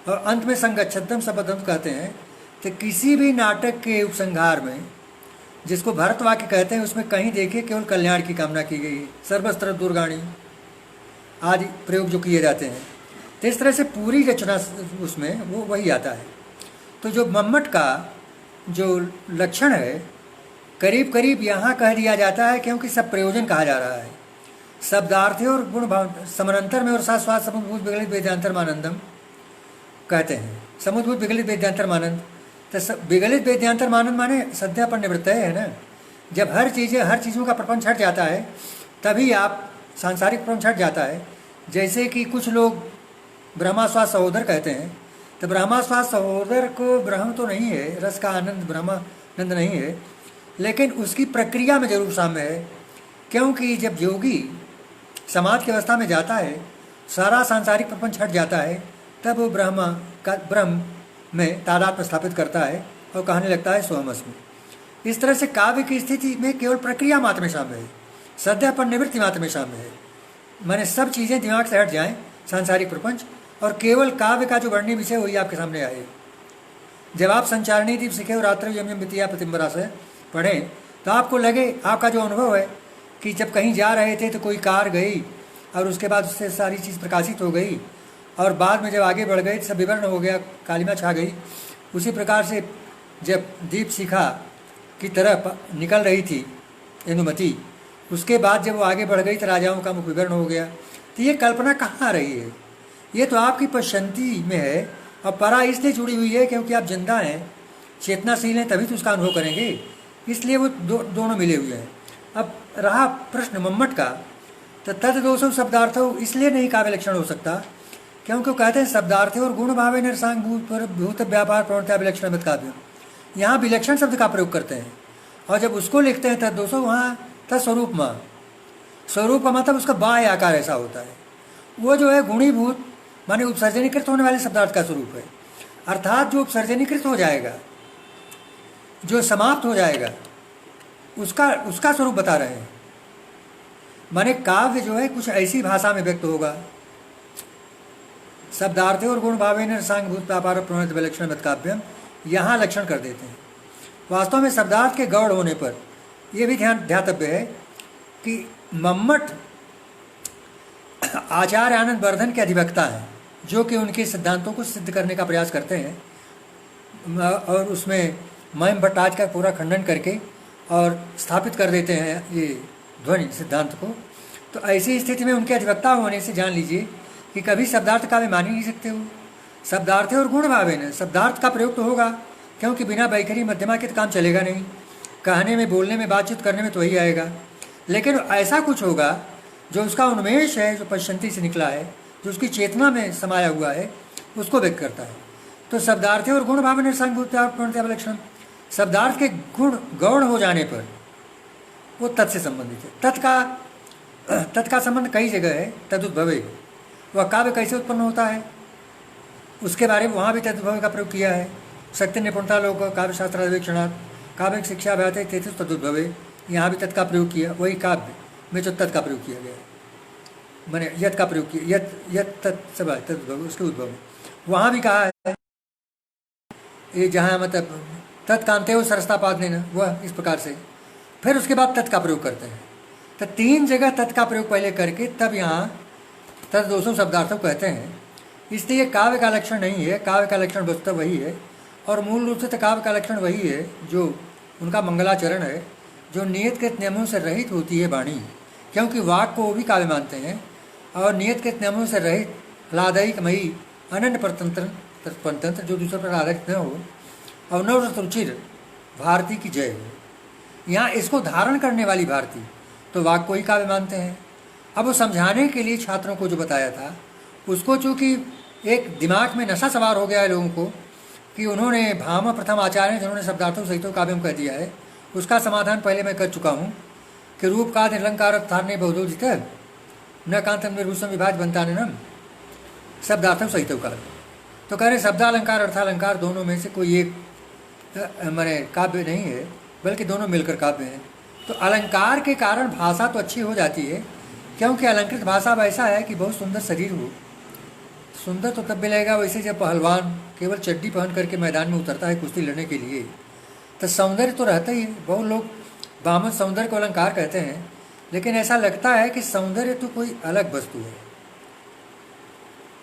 और अंत में संगच्छदम सबदम कहते हैं। तो किसी भी नाटक के उपसंहार में जिसको भरत वाक्य कहते हैं उसमें कहीं देखिए केवल कल्याण की कामना की गई है, सर्वस्त्र दुर्गाणी आदि प्रयोग जो किए जाते हैं। तो इस तरह से पूरी रचना उसमें वो वही आता है। तो जो मम्मट का जो लक्षण है करीब करीब यहाँ कह दिया जाता है, क्योंकि सब प्रयोजन कहा जा रहा है। शब्दार्थे और गुण भाव समानांतर में और साथ स्वाद समुद्भूत विगलित वेदांतर मानंदम कहते हैं। समुद्भूत विगलित वेदांतर मानंद, तो विगलित वेदांतर मानंद माने सद्या पर निवृत्त है ना। जब हर चीज़ों का प्रपंच हट जाता है तभी आप सांसारिक प्रपंच हट जाता है। जैसे कि कुछ लोग ब्रह्मास्वाद सहोदर कहते हैं, तो ब्रह्मास्वाद सहोदर को ब्रह्म तो नहीं है, रस का आनंद ब्रह्मानंद नहीं है, लेकिन उसकी प्रक्रिया में जरूर साम्य है। क्योंकि जब योगी समाज की अवस्था में जाता है, सारा सांसारिक प्रपंच हट जाता है, तब वो ब्रह्म में तादात्म्य स्थापित करता है और कहने लगता है सोहमस्मि। इस तरह से काव्य की स्थिति में केवल प्रक्रिया मात्र में शामिल है, सद्या पर निवृत्ति मात्र में शामिल है। मैंने सब चीज़ें दिमाग से हट जाएं, सांसारिक प्रपंच, और केवल काव्य का जो वर्णनीय विषय वही आपके सामने आए। जब आप संचारणी दीप सीखे और रात्रि यम यम वित्या प्रतिम्बरा से पढ़ें तो आपको लगे, आपका जो अनुभव है कि जब कहीं जा रहे थे तो कोई कार गई और उसके बाद उससे सारी चीज़ प्रकाशित हो गई, और बाद में जब आगे बढ़ गए सब विवरण हो गया, कालिमा छा गई। उसी प्रकार से जब दीप शिखा की तरफ निकल रही थी इंदुमती, उसके बाद जब वो आगे बढ़ गई तो राजाओं का मुख विवरण हो गया। तो ये कल्पना कहाँ आ रही है, ये तो आपकी पश्चंती में है, और परा इसलिए जुड़ी हुई है क्योंकि आप जिंदा हैं, चेतनाशील हैं, तभी तो उसका अनुभव करेंगे, इसलिए वो दोनों मिले हुए हैं। अब रहा प्रश्न मम्मट का, तो तद दोषो शब्दार्थो इसलिए नहीं काव्य लक्षण हो सकता क्योंकि वो कहते हैं शब्दार्थे और गुण भावे नरसांग भूत व्यापार प्रवणता विलक्षण मत काव्य। यहाँ विलक्षण शब्द का प्रयोग करते हैं, और जब उसको लिखते हैं तद दोषो, वहाँ तत्स्वरूप में, स्वरूप का मतलब उसका बाह्य आकार ऐसा होता है, वो जो है गुणीभूत माने उपसर्जनीकृत होने वाले शब्दार्थ का स्वरूप है। अर्थात जो उपसर्जनीकृत हो जाएगा, जो समाप्त हो जाएगा, उसका स्वरूप बता रहे हैं। माने काव्य जो है कुछ ऐसी भाषा में व्यक्त होगा। शब्दार्थे और गुण भावे न सांगभूत व्यापार प्रवणत विलक्षण मत काव्यम, यहाँ लक्षण कर देते हैं। वास्तव में शब्दार्थ के गौड़ होने पर यह भी ध्यातव्य है कि मम्मट आचार्य आनंद वर्धन के अधिवक्ता हैं, जो कि उनके सिद्धांतों को सिद्ध करने का प्रयास करते हैं और उसमें मयम भट्टाचार्य का पूरा खंडन करके और स्थापित कर देते हैं ये ध्वनि सिद्धांत को। तो ऐसी स्थिति में उनके अधिवक्ता होने से जान लीजिए कि कभी शब्दार्थ काव्य मान ही नहीं सकते हो। शब्दार्थ और गुण भावेन, शब्दार्थ का प्रयोग तो होगा, क्योंकि बिना वैखरी मध्यमा के तो काम चलेगा नहीं। कहने में, बोलने में, बातचीत करने में तो वही आएगा, लेकिन ऐसा कुछ होगा जो उसका उन्मेष है, जो पश्चंती से निकला है, जो उसकी चेतना में समाया हुआ है, उसको व्यक्त करता है। तो शब्दार्थ और गुण भावेन संभूत्यावलक्षण, शब्दार्थ के गुण गौण हो जाने पर वो तत् से संबंधित है। तत् का संबंध कई जगह है। तदुद्भवे, वह काव्य कैसे उत्पन्न होता है उसके बारे में वहाँ भी तदुद्भव का प्रयोग किया है। शक्ति निपुणता लोक काव्य शास्त्र अधिवेक्षणात् काव्य शिक्षा व्याहते तेतु तदुद्भवे, यहाँ भी तत् का प्रयोग किया। वही काव्य में जो तत् का प्रयोग किया गया है, मैंने यत् का प्रयोग किया, यत् तत् सब तदुद्भव, उसके उद्भव में वहाँ भी कहा है ये, जहाँ मतलब तत्कांते हो सरसतापाद ने, वह इस प्रकार से फिर उसके बाद तत् का प्रयोग करते हैं। तो 3 जगह तत् का प्रयोग पहले करके तब यहाँ तद्दोषों शब्दार्थों कहते हैं। इसलिए काव्य का लक्षण नहीं है, काव्य का लक्षण वस्तुतः वही है, और मूल रूप से तो काव्य का लक्षण वही है जो उनका मंगलाचरण है, जो नियतकृत नियमों से रहित होती है वाणी, क्योंकि वाक को वो भी काव्य मानते हैं। और नियतकृत नियमों से रहित लादायिकमयी अनन्य परतंत्र जो दूसरे पर आधारित न हो, और नवरस रुचिर भारती की जय हो। यहाँ इसको धारण करने वाली भारती तो वाक को ही काव्य मानते हैं। अब वो समझाने के लिए छात्रों को जो बताया था उसको, चूँकि एक दिमाग में नशा सवार हो गया है लोगों को कि उन्होंने भामा प्रथम आचार्य हैं जिन्होंने शब्दार्थों सहित काव्यम कह दिया है, उसका समाधान पहले मैं कर चुका हूँ कि रूप का निरलंकार थारने बहुदोजित न कांतम निर्भूषम विभाज बनता न शब्दार्थम सहित काव्य। तो कह रहे शब्दालंकार अर्थालंकार दोनों में से कोई एक मैंने काव्य नहीं है, बल्कि दोनों मिलकर काव्य हैं। तो अलंकार के कारण भाषा तो अच्छी हो जाती है, क्योंकि अलंकृत भाषा वैसा है कि बहुत सुंदर शरीर हो। सुंदर तो तब मिलेगा वैसे जब पहलवान केवल चड्डी पहन करके मैदान में उतरता है कुश्ती लड़ने के लिए, तो सौंदर्य तो रहता ही है। बहुत लोग बामन सौंदर्य को अलंकार कहते हैं, लेकिन ऐसा लगता है कि सौंदर्य तो कोई अलग वस्तु है।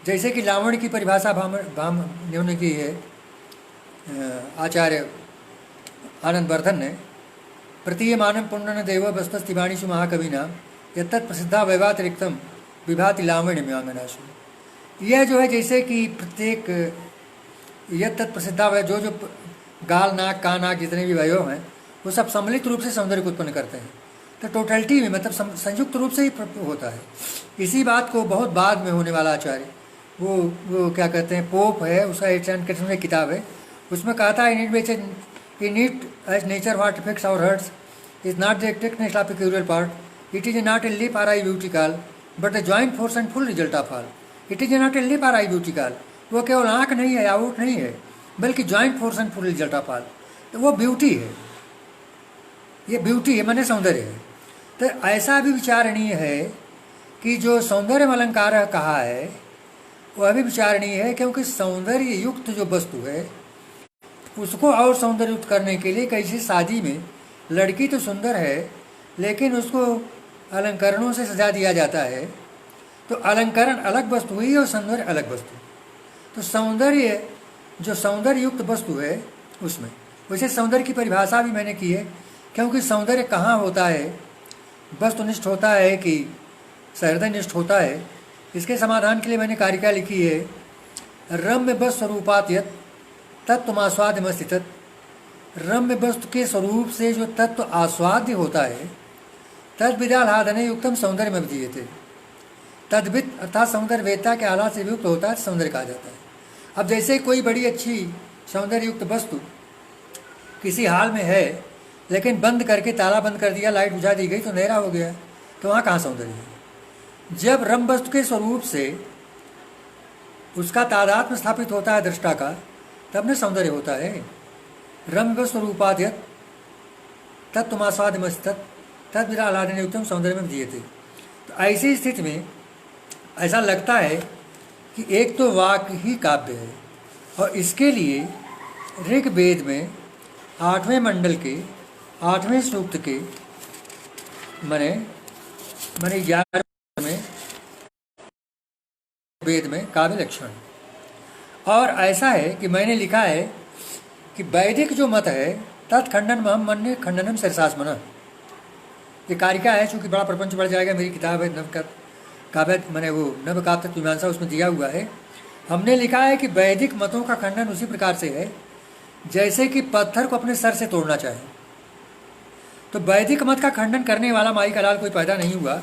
जैसे कि लावण्य की परिभाषा ने की है आचार्य आनंद वर्धन ने, प्रतीयमानं पुण्यन देव वस्तस्तिवाणीषु महाकविना यत्तत् प्रसिद्धा वैवातिरिक्तम विभाति लावण्यम्यांगनासु। यह जो है जैसे कि प्रत्येक यत्तत् प्रसिद्धा वै, जो गाल नाक कान नाक जितने भी वैभव हैं वो सब सम्मिलित रूप से सौंदर्य को उत्पन्न करते हैं। तो टोटलिटी में मतलब संयुक्त रूप से ही होता है। इसी बात को बहुत बाद में होने वाला आचार्य वो क्या कहते हैं, पोप है, उसका एक किताब है, उसमें कहता है in it as nature what affects our hearts is not the technical or peculiar part, it is not a lip or eye beauty call, but the joint force and full result of all. It is not a lip or eye beauty call, वो केवल आँख नहीं है, out नहीं है, बल्कि joint force and full result of all. तो वो ब्यूटी है, ये ब्यूटी है माने सौंदर्य है। तो ऐसा भी विचारणीय है कि जो सौंदर्य अलंकार कहा है वह भी विचारणीय है, क्योंकि सौंदर्य युक्त जो वस्तु है उसको और सौंदर्य युक्त करने के लिए कैसे शादी में लड़की तो सुंदर है लेकिन उसको अलंकरणों से सजा दिया जाता है। तो अलंकरण अलग वस्तु हुई और सौंदर्य अलग वस्तु। तो सौंदर्य जो सौंदर्य युक्त वस्तु है उसमें, वैसे सौंदर्य की परिभाषा भी मैंने की है, क्योंकि सौंदर्य कहाँ होता है, वस्तुनिष्ठ होता है कि सहृदयनिष्ठ होता है। इसके समाधान के लिए मैंने कारिका लिखी है, रम्य वस्तु स्वरूपात यत् तत्व आस्वाद्य स्थित। रम्य वस्तु के स्वरूप से जो तत्व आस्वाद्य होता है तद विदालाधने युक्तम सौंदर्य में विधीयते। तद्वित अर्थात सौंदर्य वेदता के आह्लाद से युक्त होता है, सौंदर्य कहा जाता है। अब जैसे कोई बड़ी अच्छी सौंदर्य युक्त वस्तु किसी हाल में है लेकिन बंद करके ताला बंद कर दिया, लाइट बुझा दी गई तो अंधेरा हो गया, तो वहाँ कहाँ सौंदर्य है। जब रम वस्तु के स्वरूप से उसका तादात्म्य स्थापित होता है दृष्टा का, तब न सौंदर्य होता है। रम वस्तु रूपाध्यत तत्वमास्वादमस्त तद विरालादन युक्तम सौंदर्य में दिए थे। तो ऐसी स्थिति में ऐसा लगता है कि एक तो वाक ही काव्य है, और इसके लिए ऋग्वेद में 8वें मंडल के 8वें सूक्त के मैंने 11 में वेद में काव्य लक्षण। और ऐसा है कि मैंने लिखा है कि वैदिक जो मत है तत्खंडन महम मन्य खंडनम सरसास मना, ये कारिका है, चूँकि बड़ा प्रपंच बढ़ जाएगा, मेरी किताब है काव्य मैंने वो नवकाव्य मीमांसा, उसमें दिया हुआ है। हमने लिखा है कि वैदिक मतों का खंडन उसी प्रकार से है जैसे कि पत्थर को अपने सर से तोड़ना चाहे। तो वैदिक मत का खंडन करने वाला माई का लाल कोई पैदा नहीं हुआ,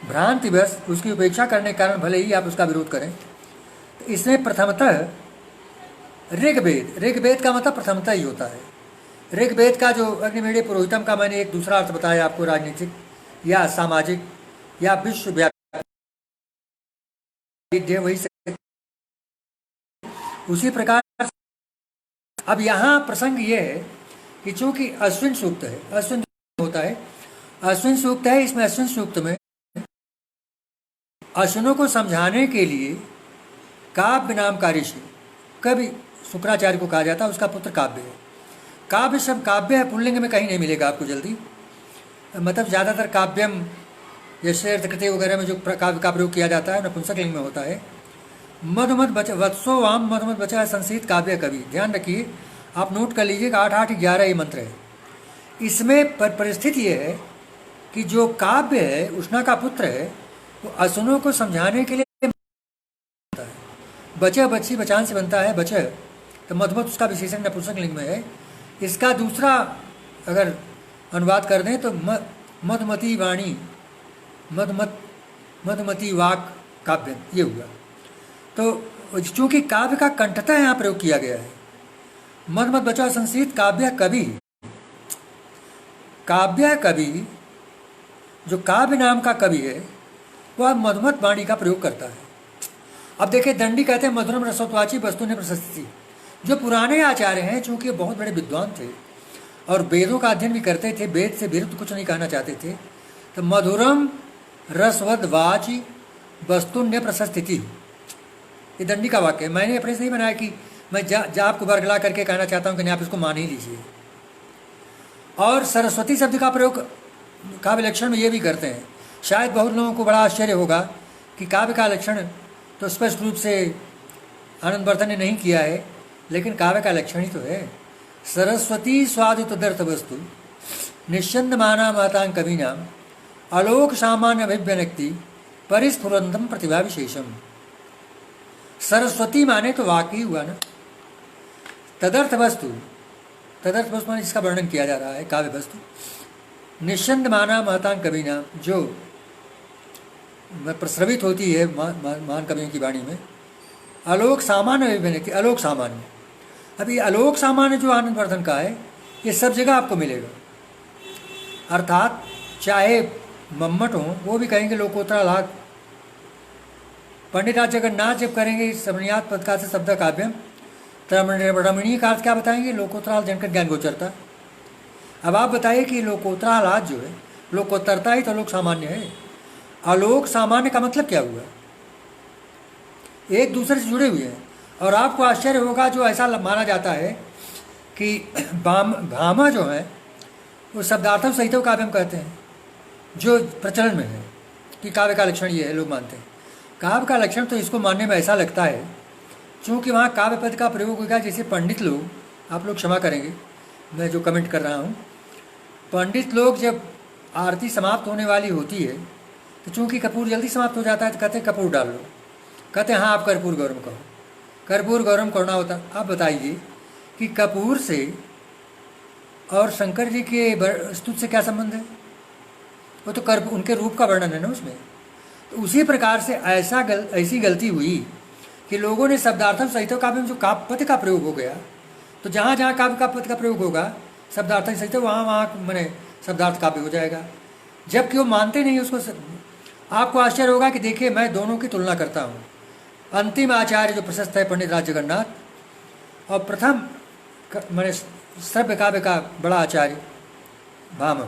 भ्रांतिवश उसकी उपेक्षा करने के कारण भले ही आप उसका विरोध करें। तो इसमें प्रथमतः ऋग्वेद का मतलब प्रथमतः ही होता है। ऋग्वेद का जो अग्निमेढ़ पुरोहितम का मैंने एक दूसरा अर्थ बताया आपको, राजनीतिक या सामाजिक या विश्वव्यापी, वही उसी प्रकार। अब यहाँ प्रसंग ये है कि चूंकि अश्विन सूक्त है, अश्विन होता है, अश्विन सूक्त है, इसमें अश्विन सूक्त में अश्विनों को समझाने के लिए काव्य नाम का ऋषि, कवि शुक्राचार्य को कहा जाता है, उसका पुत्र काव्य है। काव्य शब्द काव्य है पुल्लिंग में कहीं नहीं मिलेगा आपको जल्दी, मतलब ज़्यादातर काव्यम या शेर कृति वगैरह में जो काव्य का प्रयोग किया जाता है नपुंसक लिंग में होता है। मधुमत बच वत्सो वाम मधुमत बचा है संस्कृत काव्य कवि, ध्यान रखिए, आप नोट कर लीजिएगा, 8 8 11 ये मंत्र है। इसमें परिस्थिति ये है कि जो काव्य है उष्णा का पुत्र है, वो असुनों को समझाने के लिए है। बचा बच्ची बचान से बनता है बचा, तो मधुमत उसका विशेषण नपुंसक लिंग में है। इसका दूसरा अगर अनुवाद कर दें तो मधुमती वाणी, मधुमती वाक काव्य, ये हुआ। तो चूंकि काव्य का कंठता यहाँ प्रयोग किया गया है, मधुमत बचा संस्कृत काव्य कवि, काव्य कवि जो काव्य नाम का कवि है वह मधुमत वाणी का प्रयोग करता है। अब देखिए, दंडी कहते हैं मधुरम रसोत्वाची वस्तु ने प्रशस्ति। जो पुराने आचार्य हैं, चूंकि बहुत बड़े विद्वान थे और वेदों का अध्ययन भी करते थे, वेद से विरुद्ध कुछ नहीं कहना चाहते थे, तो मधुरम रसवद वाची वस्तुन्य प्रशस्ति, ये दंडी का वाक्य है। मैंने अपने से नहीं बनाया कि मैं आपको बरगला करके कहना चाहता हूँ कि नहीं, आप इसको मान ही लीजिए। और सरस्वती शब्द का प्रयोग काव्य लक्षण में ये भी करते हैं। शायद बहुत लोगों को बड़ा आश्चर्य होगा कि काव्य का लक्षण तो स्पष्ट रूप से आनंदवर्धन ने नहीं किया है, लेकिन काव्य का लक्षण ही तो है। सरस्वती स्वादितदर्थ वस्तु निश्चंद माना महतां कवीनाम अलोक सामान्य अभिव्यनक्ति परिस्फुरंतम प्रतिभा विशेषम। सरस्वती माने तो वाकई हुआ ना, तदर्थ वस्तु माने जिसका वर्णन किया जा रहा है, काव्य वस्तु। निश्चंद माना महतां कवीनाम, जो प्रस्रवित होती है महान कवियों की वाणी में। अलोक सामान्य अभिव्यक्ति, अलोक सामान्य। अब ये अलोक सामान्य जो आनंदवर्धन का है, ये सब जगह आपको मिलेगा। अर्थात चाहे मम्मट हो, वो भी कहेंगे लोकोत्तरा लाग। पंडित राज जगन्नाथ जब करेंगे समनियात पद का से शब्द काव्यम, रमणीय का अर्थ क्या बताएंगे? लोकोत्तराल जनकर ज्ञान गोचरता। अब आप बताइए कि लोकोत्तरालाद जो है, लोकोत्तरता ही तो अलोक सामान्य है। अलोक सामान्य का मतलब क्या हुआ? एक दूसरे से जुड़े हुए हैं। और आपको आश्चर्य होगा, जो ऐसा माना जाता है कि भामा जो है वो शब्दार्थम सहित काव्यम कहते हैं, जो प्रचलन में है कि काव्य का लक्षण ये है, लोग मानते हैं। काव्य का लक्षण तो इसको मानने में ऐसा लगता है चूँकि वहाँ काव्य पद का प्रयोग होगा। जैसे पंडित लोग, आप लोग क्षमा करेंगे मैं जो कमेंट कर रहा हूँ, पंडित लोग जब आरती समाप्त होने वाली होती है तो चूँकि कपूर जल्दी समाप्त हो जाता है तो कहते हैं कपूर डाल लो, कहते हैं हाँ आप कर्पूर गौरम कहो, कर्पूर गौरम करना होता। आप बताइए कि कपूर से और शंकर जी के स्तुति से क्या संबंध है? वो तो उनके रूप का वर्णन है ना उसमें। तो उसी प्रकार से ऐसी गलती हुई कि लोगों ने शब्दार्थम सहित काव्य में जो काव्य पद का प्रयोग हो गया, तो जहाँ जहाँ काव्य का पद का प्रयोग होगा शब्दार्थम सहित, वहाँ मैंने शब्दार्थ काव्य हो जाएगा, जबकि वो मानते नहीं उसको। आपको आश्चर्य होगा कि देखिए, मैं दोनों की तुलना करता हूँ। अंतिम आचार्य जो प्रशस्त है पंडित राज जगन्नाथ, और प्रथम मैंने श्रव्य काव्य का बड़ा आचार्य भाम।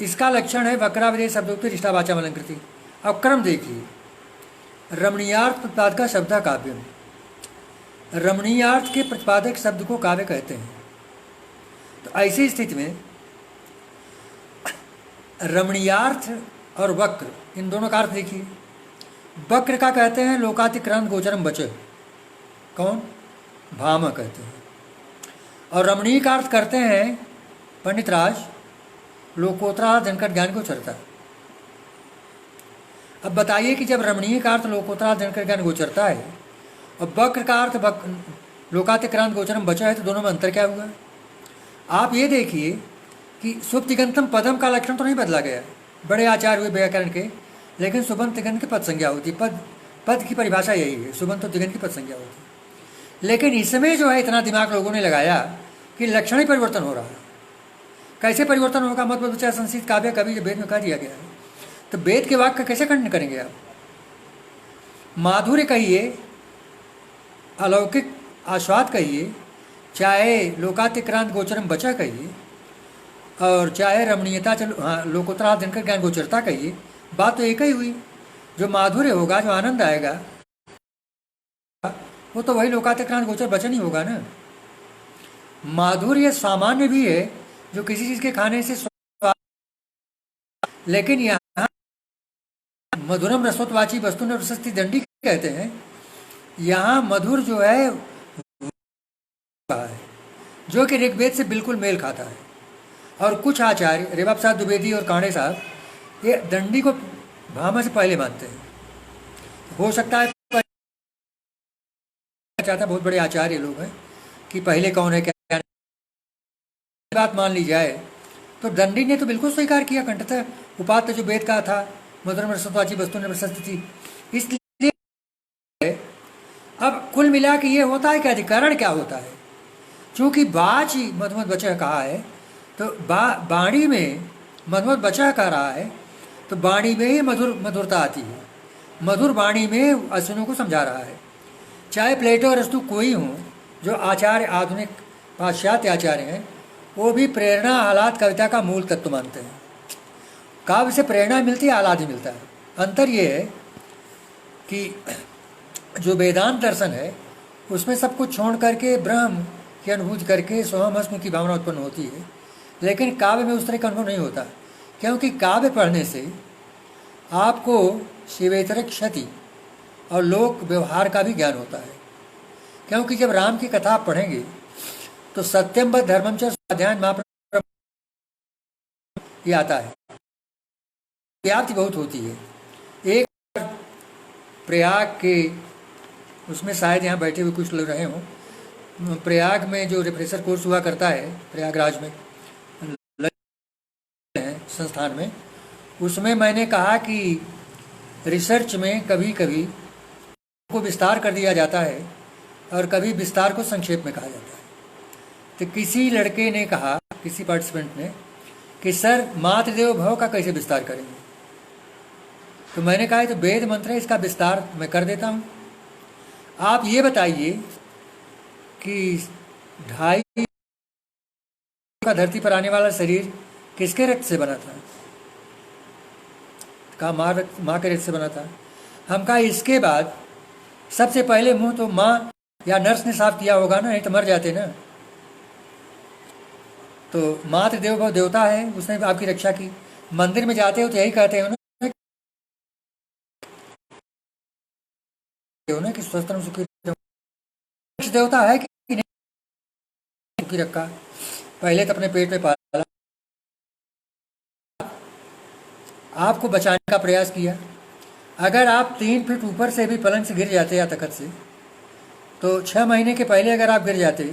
इसका लक्षण है वक्रावधेय शब्दोक्ति रिष्टावाचा अलंकृति। अब क्रम देखिए, रमणीयार्थ प्रतिपादक शब्द काव्यम, रमणीयार्थ के प्रतिपादक शब्द को काव्य कहते हैं। तो ऐसी स्थिति में रमणीयार्थ और वक्र, इन दोनों का अर्थ देखिए। वक्र का कहते हैं लोकातिक्रांत गोचरम बचे, कौन? भाम कहते हैं। और रमणीय का अर्थ करते हैं पंडित राज लोकोत्तरा दिनकर ज्ञान गोचरता। अब बताइए कि जब रमणीय का अर्थ लोकोत्तरा दिनकर ज्ञान गोचरता है और वक्र का अर्थ लोकातिक्रांत गोचरम बचा है, तो दोनों में अंतर क्या हुआ? आप ये देखिए कि सुप्तिगंतम पदम का लक्षण तो नहीं बदला गया, बड़े आचार हुए व्याकरण के, लेकिन सुबंत तिगंत की पद संज्ञा होती। पद की परिभाषा यही है, सुबंत और तिगंत की पद संज्ञा होती। लेकिन इसमें जो है इतना दिमाग लोगों ने लगाया कि लक्षण ही परिवर्तन हो रहा है। कैसे परिवर्तन होगा? मत बचा संसित काव्य कवि वेद में कह दिया गया है, तो वेद के वाक्य का कैसे खंडन करेंगे आप? माधुर्य कहिए, अलौकिक आस्वाद कहिए, चाहे लोकातिक्रांत गोचरम बचा कहिए, और चाहे रमणीयता चलो हाँ लोकोत्तरा दिनकर ज्ञान गोचरता कहिए, बात तो एक ही हुई। जो माधुर्य होगा, जो आनंद आएगा, वो तो वही लोकातिक्रांत गोचर वचन ही होगा ना। माधुर्य सामान्य भी है, जो किसी चीज के खाने से स्वाद, लेकिन यहाँ मधुरम रसोत्वाची वस्तु ने प्रशस्ति दंडी कहते हैं। यहाँ मधुर जो है जो कि ऋग्वेद से बिल्कुल मेल खाता है। और कुछ आचार्य रेवा प्रसाद द्विवेदी और कांडे साहब ये दंडी को भामा से पहले मानते हैं। हो सकता है चाहता बहुत बड़े आचार्य लोग हैं कि पहले कौन है क्या बात मान ली जाए, तो दंडी ने तो बिल्कुल स्वीकार किया कंठतः उपात्त जो वेद का था, मधुरम रसोत्वाची वस्तु ने प्रशस्ति थी। इसलिए अब कुल मिला के ये होता है कि अधिकरण क्या होता है? चूंकि बाच ही मधुमत बचा कहा है, तो बाणी में मधुमत बचा कह रहा है, तो बाणी में ही मधुरता आती है। मधुर बाणी में अश्विनों को समझा रहा है। चाहे प्लेटो और अरस्तु कोई हों, जो आचार्य आधुनिक पाश्चात्य आचार्य हैं, वो भी प्रेरणा आह्लाद कविता का मूल तत्व मानते हैं। काव्य से प्रेरणा मिलती है, आह्लाद ही मिलता है। अंतर ये है कि जो वेदांत दर्शन है उसमें सब कुछ छोड़ करके ब्रह्म की अनुभूति करके सोहम हस्म की भावना उत्पन्न होती है, लेकिन काव्य में उस तरह का अनुभव नहीं होता, क्योंकि काव्य पढ़ने से आपको शिवेतर क्षति और लोक व्यवहार का भी ज्ञान होता है। क्योंकि जब राम की कथा आप पढ़ेंगे तो सत्यम व धर्मम च स्वाध्याय महाप्रभु ये आता है, व्याप्ति बहुत होती है। एक प्रयाग के उसमें शायद यहाँ बैठे हुए कुछ लोग रहे हों, प्रयाग में जो रिफ्रेशर कोर्स हुआ करता है प्रयागराज में संस्थान में, उसमें मैंने कहा कि रिसर्च में कभी कभी को विस्तार कर दिया जाता है और कभी विस्तार को संक्षेप में कहा जाता है। तो किसी लड़के ने कहा, किसी पार्टिसिपेंट ने, कि सर मातृदेव भव का कैसे विस्तार करेंगे? तो मैंने कहा तो वेद मंत्र है, इसका विस्तार मैं कर देता हूँ। आप ये बताइए कि 2.5 का धरती पर आने वाला शरीर किसके रक्त से बना था? कहा माँ के रक्त से बना था। हम कहा इसके बाद सबसे पहले मुंह तो माँ या नर्स ने साफ किया होगा ना, नहीं तो मर जाते ना। तो मातृदेव भव देवता है, उसने आपकी रक्षा की। मंदिर में जाते हो तो यही कहते हो ना कि स्वस्थ सुखी देवता है कि नहीं सुखी रखा। पहले तो अपने पेट में पाला, आपको बचाने का प्रयास किया। अगर आप 3 फीट ऊपर से भी पलंग से गिर जाते या तखत से, तो 6 महीने के पहले अगर आप गिर जाते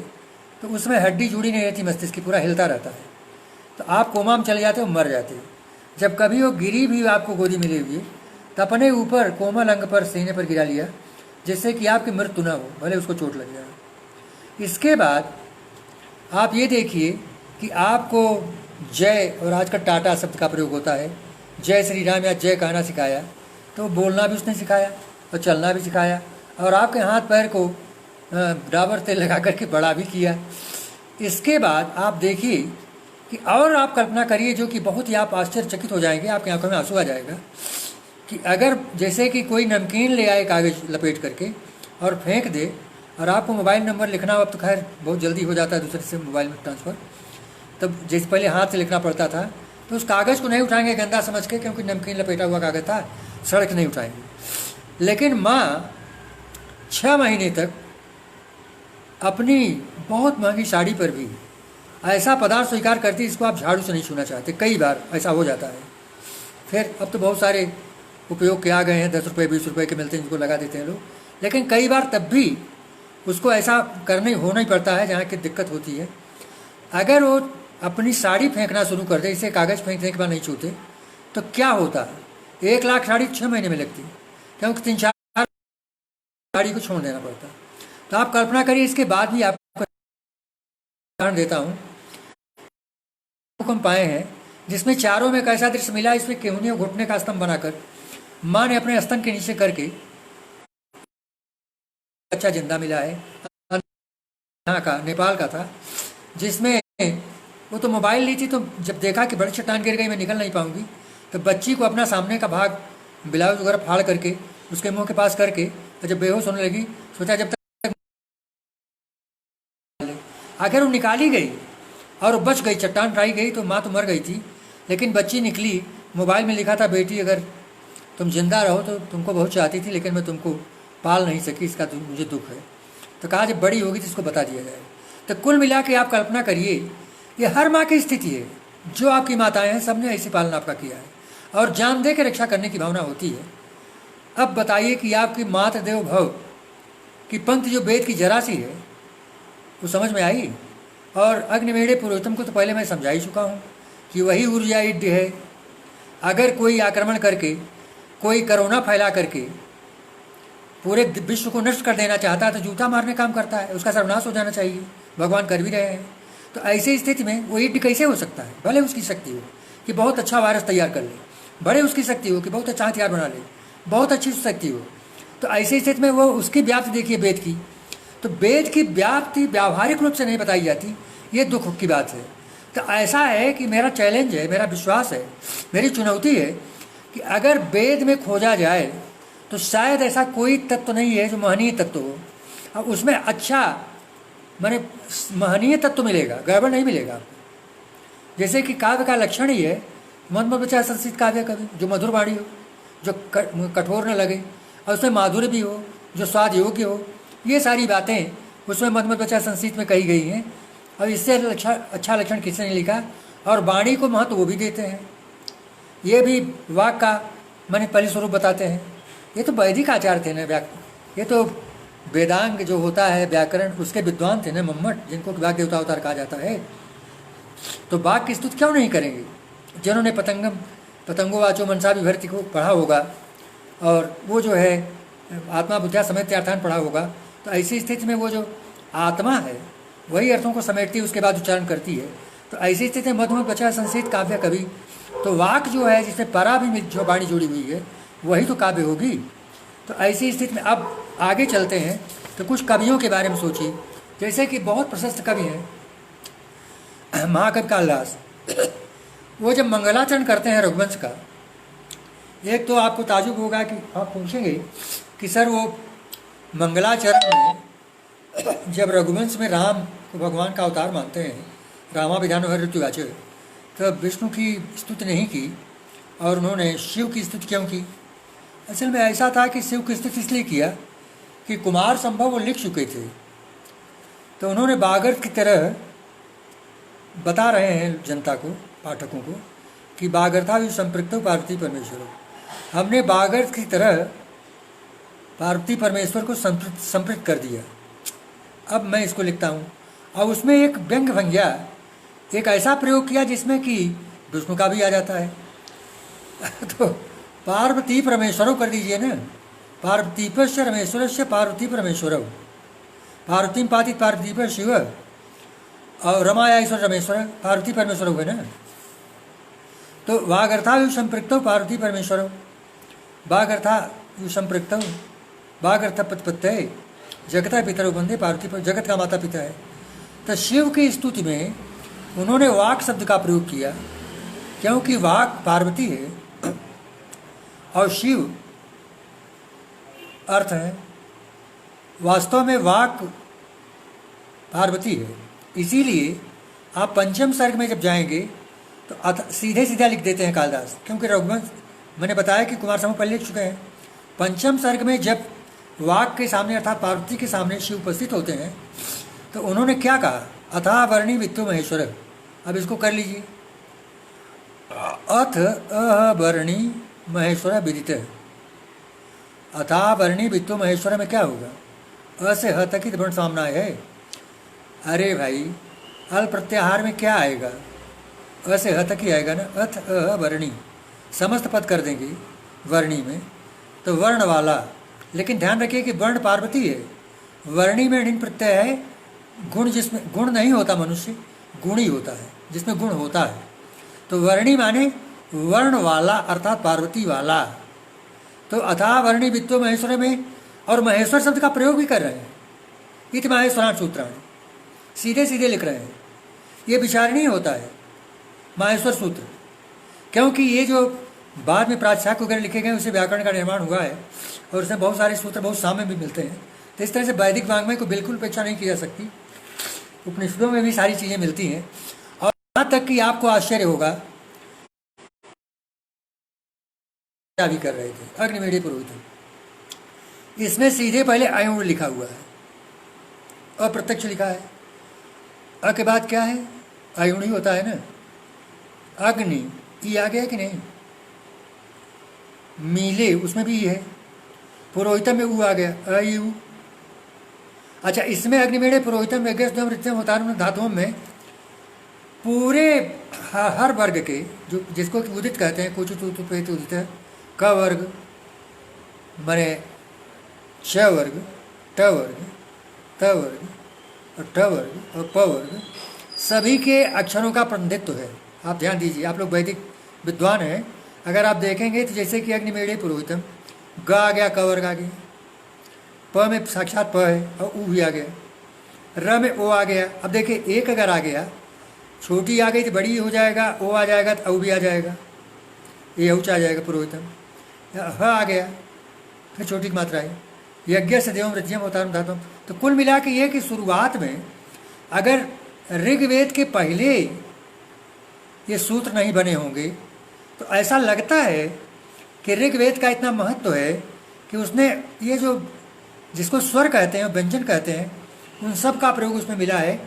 तो उसमें हड्डी जुड़ी नहीं रहती, मस्तिष्क की पूरा हिलता रहता है, तो आप कोमा में चले जाते हो, मर जाते। जब कभी वो गिरी भी आपको गोदी मिली हुई तो अपने ऊपर कोमल अंग पर सीने पर गिरा लिया, जिससे कि आपकी मृत्यु न हो, भले उसको चोट लग जाए। इसके बाद आप ये देखिए कि आपको जय और आजकल टाटा शब्द का प्रयोग होता है, जय श्री राम या जय कहना सिखाया, तो बोलना भी उसने सिखाया और चलना भी सिखाया, और आपके हाथ पैर को डाबर तेल लगा करके बड़ा भी किया। इसके बाद आप देखिए कि और आप कल्पना करिए, जो कि बहुत ही आप आश्चर्यचकित हो जाएंगे, आपकी आंखों में आंसू आ जाएगा, कि अगर जैसे कि कोई नमकीन ले आए कागज लपेट करके और फेंक दे, और आपको मोबाइल नंबर लिखना हो, अब तो खैर बहुत जल्दी हो जाता है दूसरे से मोबाइल में ट्रांसफ़र, तब जैसे पहले हाथ से लिखना पड़ता था, तो उस कागज़ को नहीं उठाएंगे गंदा समझ के, क्योंकि नमकीन लपेटा हुआ कागज़ था, सड़क नहीं उठाएंगे। लेकिन माँ 6 महीने तक अपनी बहुत महंगी साड़ी पर भी ऐसा पदार्थ स्वीकार करती जिसको आप झाड़ू से नहीं छूना चाहते। कई बार ऐसा हो जाता है। फिर अब तो बहुत सारे उपयोग के आ गए हैं, 10 रुपये 20 रुपये के मिलते हैं, जिनको लगा देते हैं लोग। लेकिन कई बार तब भी उसको ऐसा करने होना ही पड़ता है जहाँ की दिक्कत होती है। अगर वो अपनी साड़ी फेंकना शुरू कर दे, इसे कागज़ फेंकने के बाद नहीं छूते, तो क्या होता है? 1 लाख साड़ी 6 महीने में लगती, क्योंकि 3-4 साड़ी को छोड़ देना पड़ता। तो आप कल्पना करिए, इसके बाद भी आपको उदाहरण देता हूँ, हम पाए हैं जिसमें चारों में एक ऐसा दृश्य मिला, इसमें केहूनी और घुटने का स्तंभ बनाकर माँ ने अपने स्तन के नीचे करके बच्चा जिंदा मिला है। यहाँ का नेपाल का था, जिसमें वो तो मोबाइल ली थी, तो जब देखा कि बड़ी चट्टान गिर गई, मैं निकल नहीं पाऊंगी, तो बच्ची को अपना सामने का भाग ब्लाउज वगैरह फाड़ करके उसके मुंह के पास करके, तो जब बेहोश होने लगी, सोचा जब तक अगर वो निकाली गई और बच गई, चट्टान उठाई गई, तो माँ तो मर गई थी, लेकिन बच्ची निकली। मोबाइल में लिखा था, बेटी अगर तुम जिंदा रहो तो तुमको बहुत चाहती थी, लेकिन मैं तुमको पाल नहीं सकी, इसका तो मुझे दुख है। तो कहा जब बड़ी होगी तो इसको बता दिया जाए। तो कुल मिला के आप कल्पना करिए, ये हर माँ की स्थिति है। जो आपकी माताएं हैं, सबने ऐसी पालन आपका किया है और जान दे के रक्षा करने की भावना होती है। अब बताइए कि आपकी मात देव भव की पंक्ति जो वेद की जरा सी है, वो समझ में आई? और अग्निमेढ़े पुरोहितम को तो पहले मैं समझा ही चुका हूँ कि वही ऊर्जा ईड्य है। अगर कोई आक्रमण करके, कोई कोरोना फैला करके पूरे विश्व को नष्ट कर देना चाहता है, तो जूता मारने काम करता है, उसका सर्वनाश हो जाना चाहिए। भगवान कर भी रहे हैं। तो ऐसी स्थिति में वो ईड्य कैसे हो सकता है? भले उसकी शक्ति हो कि बहुत अच्छा वायरस तैयार कर ले, बड़े उसकी शक्ति हो कि बहुत अच्छा हथियार बना ले, बहुत अच्छी शक्ति हो, तो ऐसी स्थिति में वो उसकी व्याप्ति देखिए वेद की। तो वेद की व्याप्ति व्यावहारिक रूप से नहीं बताई जाती, ये दुख की बात है। तो ऐसा है कि मेरा चैलेंज है, मेरा विश्वास है, मेरी चुनौती है कि अगर वेद में खोजा जाए तो शायद ऐसा कोई तत्व नहीं है जो महनीय तत्व हो, और उसमें अच्छा माने महनीय तत्व मिलेगा, गड़बड़ नहीं मिलेगा। जैसे कि काव्य का लक्षण ही है मन में बचा संस्कृत काव्य कवि, जो मधुर वाणी हो, जो कठोर न लगे, और उसमें माधुर्य भी हो, जो स्वाद योग्य हो। ये सारी बातें उसमें मधुमत बचा संस्कृत में कही गई हैं। और इससे अच्छा लक्षण किसी ने लिखा, और वाणी को महत्व वो भी देते हैं। ये भी वाक का माने परिस्वरूप बताते हैं। ये तो वैदिक आचार्य थे ना, ये तो वेदांग जो होता है व्याकरण, उसके विद्वान थे ना मम्मट, जिनको वाक देवता अवतार कहा जाता है। तो वाक की स्तुति क्यों नहीं करेंगे? जिन्होंने पतंगोवाचो मनसा विभर्ति को पढ़ा होगा, और वो जो है आत्मा बुद्धिया समेत अर्थान पढ़ा होगा, तो ऐसी स्थिति में वो जो आत्मा है वही अर्थों को समेटती है, उसके बाद उच्चारण करती है। तो ऐसी स्थिति में मधुमत बचा संस्कृत काव्य कवि, तो वाक जो है जिसमें परा भी जो वाणी जुड़ी हुई है, वही तो काव्य होगी। तो ऐसी स्थिति में अब आगे चलते हैं, तो कुछ कवियों के बारे में सोचिए। जैसे कि बहुत प्रशस्त कवि हैं महाकवि कालिदास। वो जब मंगलाचरण करते हैं रघुवंश का, एक तो आपको ताजुब होगा कि आप पूछेंगे कि सर वो मंगलाचरण में जब रघुवंश में राम को भगवान का अवतार मानते हैं, रामाभिधान ऋतुवाच, तो विष्णु की स्तुति नहीं की और उन्होंने शिव की स्तुति क्यों की? असल में ऐसा था कि शिव की स्तुति इसलिए किया कि कुमार संभव वो लिख चुके थे, तो उन्होंने बागर्थ की तरह बता रहे हैं जनता को, पाठकों को, कि बागर्था भी संपृक्त पार्वती परमेश्वर। हमने बागर्थ की तरह पार्वती परमेश्वर को संपृक्त कर दिया। अब मैं इसको लिखता हूँ, और उसमें एक व्यंग भंग्या, एक ऐसा प्रयोग किया जिसमें कि विष्णु का भी आ जाता है। तो पार्वती परमेश्वरों कर दीजिए ना, पार्वतीपस्य रमेश्वरस्य पार्वती परमेश्वरौ, पार्वती पातित पार्वती पर शिव, और रमाया ईश्वर रमेश्वर, पार्वती परमेश्वर हुए ना। तो वागर्था संपृक्तौ पार्वती परमेश्वरौ, वागर्था संपृक्तौ, वागर्थ पत्पत्ते जगता पितरौ बंदे, पार्वती पर जगत का माता पिता है। तो शिव की स्तुति में उन्होंने वाक शब्द का प्रयोग किया, क्योंकि वाक पार्वती है और शिव अर्थ है। वास्तव में वाक पार्वती है। इसीलिए आप पंचम सर्ग में जब जाएंगे तो सीधे सीधा लिख देते हैं कालिदास, क्योंकि रघुवंश मैंने बताया कि कुमार संभव पहले लिख चुके हैं। पंचम सर्ग में जब वाक के सामने अर्थात पार्वती के सामने शिव उपस्थित होते हैं तो उन्होंने क्या कहा, अथा वर्णी वित्तो महेश्वर। अब इसको कर लीजिए, अथ अवर्णी महेश्वर विदित। अथा वर्णी वित्तो महेश्वर में क्या होगा, अ से ह तक ही वर्ण सामना है। अरे भाई अल प्रत्याहार में क्या आएगा, अ से ह तक ही आएगा ना। अथ वर्णी समस्त पद कर देंगे वर्णी में तो वर्ण वाला, लेकिन ध्यान रखिए कि वर्ण पार्वती है, वर्णी में ऋण प्रत्यय है, गुण जिसमें गुण नहीं होता, मनुष्य गुणी होता है जिसमें गुण होता है। तो वर्णी माने वर्ण वाला अर्थात पार्वती वाला। तो अथा वर्णी वित्तो महेश्वर में, और महेश्वर शब्द का प्रयोग भी कर रहे हैं, इत माहेश्वराण सूत्राणी, सीधे सीधे लिख रहे हैं। ये विचारणीय होता है माहेश्वर सूत्र, क्योंकि ये जो बाद में प्राचार्य वगैरह लिखे गए उसे व्याकरण का निर्माण हुआ है और उसमें बहुत सारे सूत्र बहुत सामने भी मिलते हैं। तो इस तरह से वैदिक वाङ्मय को बिल्कुल उपेक्षा नहीं की जा सकती, उपनिषदों में भी सारी चीज़ें मिलती हैं। और यहाँ तक कि आपको आश्चर्य होगा, क्या भी कर रहे थे अग्निमेढ़ पुरोहित, इसमें सीधे पहले अयुण लिखा हुआ है, अप्रत्यक्ष लिखा है। अ के बाद क्या है, अयुण ही होता है ना। अग्नि ई आ गया कि नहीं, मीले उसमें भी है, पुरोहितम में ऊ आ गया, अयु। अच्छा, इसमें अग्निमेढ़ पुरोहितम यज्ञस्वम ऋत्यम होतारम धातुओं में पूरे हर वर्ग के जो जिसको उदित कहते हैं, कुछ उदित उदित है, क वर्ग मने च वर्ग, ट वर्ग, त वर्ग और ट वर्ग और प वर्ग, सभी के अक्षरों का प्रतिनिधित्व है। आप ध्यान दीजिए, आप लोग वैदिक विद्वान हैं, अगर आप देखेंगे तो जैसे कि अग्निमेढ़ पुरोहितम, ग आ गया, क वर्ग आ गया, प में साक्षात प है और ऊ भी आ गया, र में ओ आ गया। अब देखिए एक अगर आ गया, छोटी आ गई तो बड़ी हो जाएगा, ओ आ जाएगा तो औ भी आ जाएगा, ये औच आ जाएगा पुरोहितम। ह आ गया फिर छोटी की मात्रा है, यज्ञ से देवम रज्यम अवतारम धातुम। तो कुल मिला के ये कि शुरुआत में अगर ऋग्वेद के पहले ये सूत्र नहीं बने होंगे तो ऐसा लगता है कि ऋग्वेद का इतना महत्व है कि उसने ये जो जिसको स्वर कहते हैं, व्यंजन कहते हैं, उन सब का प्रयोग उसमें मिला है।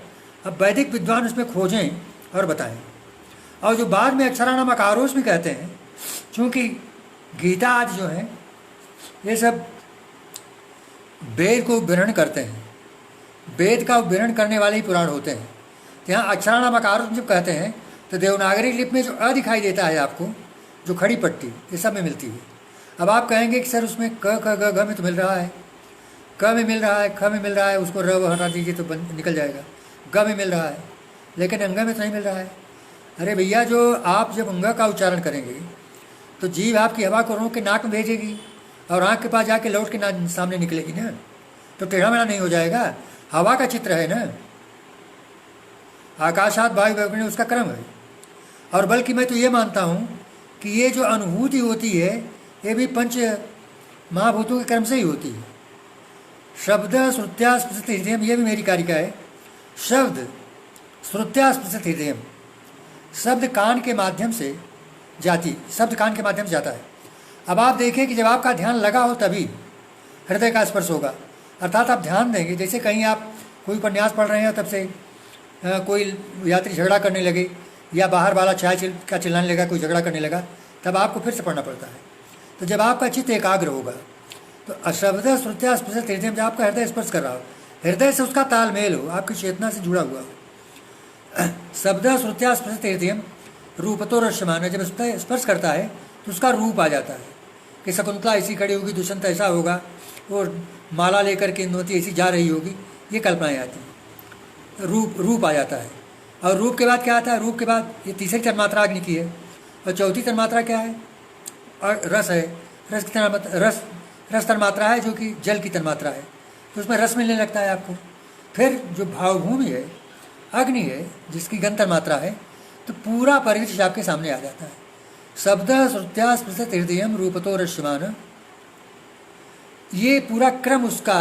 अब वैदिक विद्वान उसमें खोजें और बताएं। और जो बाद में अक्षराणाम अकारोश भी कहते हैं, चूँकि गीता आदि जो है ये सब वेद को विवरण करते हैं, वेद का विवरण करने वाले ही पुराण होते हैं। यहाँ अक्षराणाम अकारोश जब कहते हैं तो देवनागरी लिपि में जो अ दिखाई देता है आपको, जो खड़ी पट्टी, ये सब में मिलती है। अब आप कहेंगे कि सर उसमें क ख ग घ में तो मिल रहा है, क में मिल रहा है, ख में मिल रहा है, उसको र हटा दीजिए तो निकल जाएगा, ग में मिल रहा है, लेकिन अंग में तो नहीं मिल रहा है। अरे भैया, जो आप जब अंग का उच्चारण करेंगे तो जीभ आपकी हवा को रोक के नाक में भेजेगी और आँख के पास जाके लौट के सामने निकलेगी ना, तो टेढ़ा मेढ़ा नहीं हो जाएगा। हवा का चित्र है ना, आकाशात वायु व्यवगुण उसका क्रम है। और बल्कि मैं तो ये मानता हूँ कि ये जो अनुभूति होती है ये भी पंच महाभूतों के क्रम से ही होती है। शब्द श्रुत्यास्पृशत हृदयम, ये भी मेरी कारिका है। शब्द श्रुत्यास्पृशत हृदयम, शब्द कान के माध्यम से शब्द कान के माध्यम से जाता है। अब आप देखें कि जब आपका ध्यान लगा हो तभी हृदय का स्पर्श होगा, अर्थात आप ध्यान देंगे। जैसे कहीं आप कोई उपन्यास पढ़ रहे हैं तब से कोई यात्री झगड़ा करने लगे या बाहर वाला चाय का चिल्लाने लगा, कोई झगड़ा करने लगा, तब आपको फिर से पढ़ना पड़ता है। तो जब आपका चित्त एकाग्र होगा तो अशब्द श्रुत्या स्पर्श हृदय, जब आपका हृदय स्पर्श कर रहा हो, हृदय से उसका तालमेल हो, आपकी चेतना से जुड़ा हुआ हो। शब्द श्रुत्या स्पर्श हृदय रूपतो रश्यमान, जब स्पर्श करता है तो उसका रूप आ जाता है कि शकुंतला ऐसी खड़ी होगी, दुष्यंत ऐसा होगा, और माला लेकर के इंद्रवती ऐसी जा रही होगी, ये कल्पनाएँ आती हैं, रूप आ जाता है। और रूप के बाद क्या आता है, रूप के बाद ये तीसरी तन्मात्रा अग्नि की है, और चौथी तन्मात्रा क्या है, और रस है। रस की तन्मात्रा रस तन्मात्रा है जो कि जल की तन्मात्रा है, तो उसमें रस मिलने लगता है आपको। फिर जो भावभूमि है, अग्नि है, जिसकी गंध तन्मात्रा है, तो पूरा परिदृश्य आपके सामने आ जाता है। शब्द श्रुत्या स्पृशत हृदयम रूपतो रश्यमान, ये पूरा क्रम उसका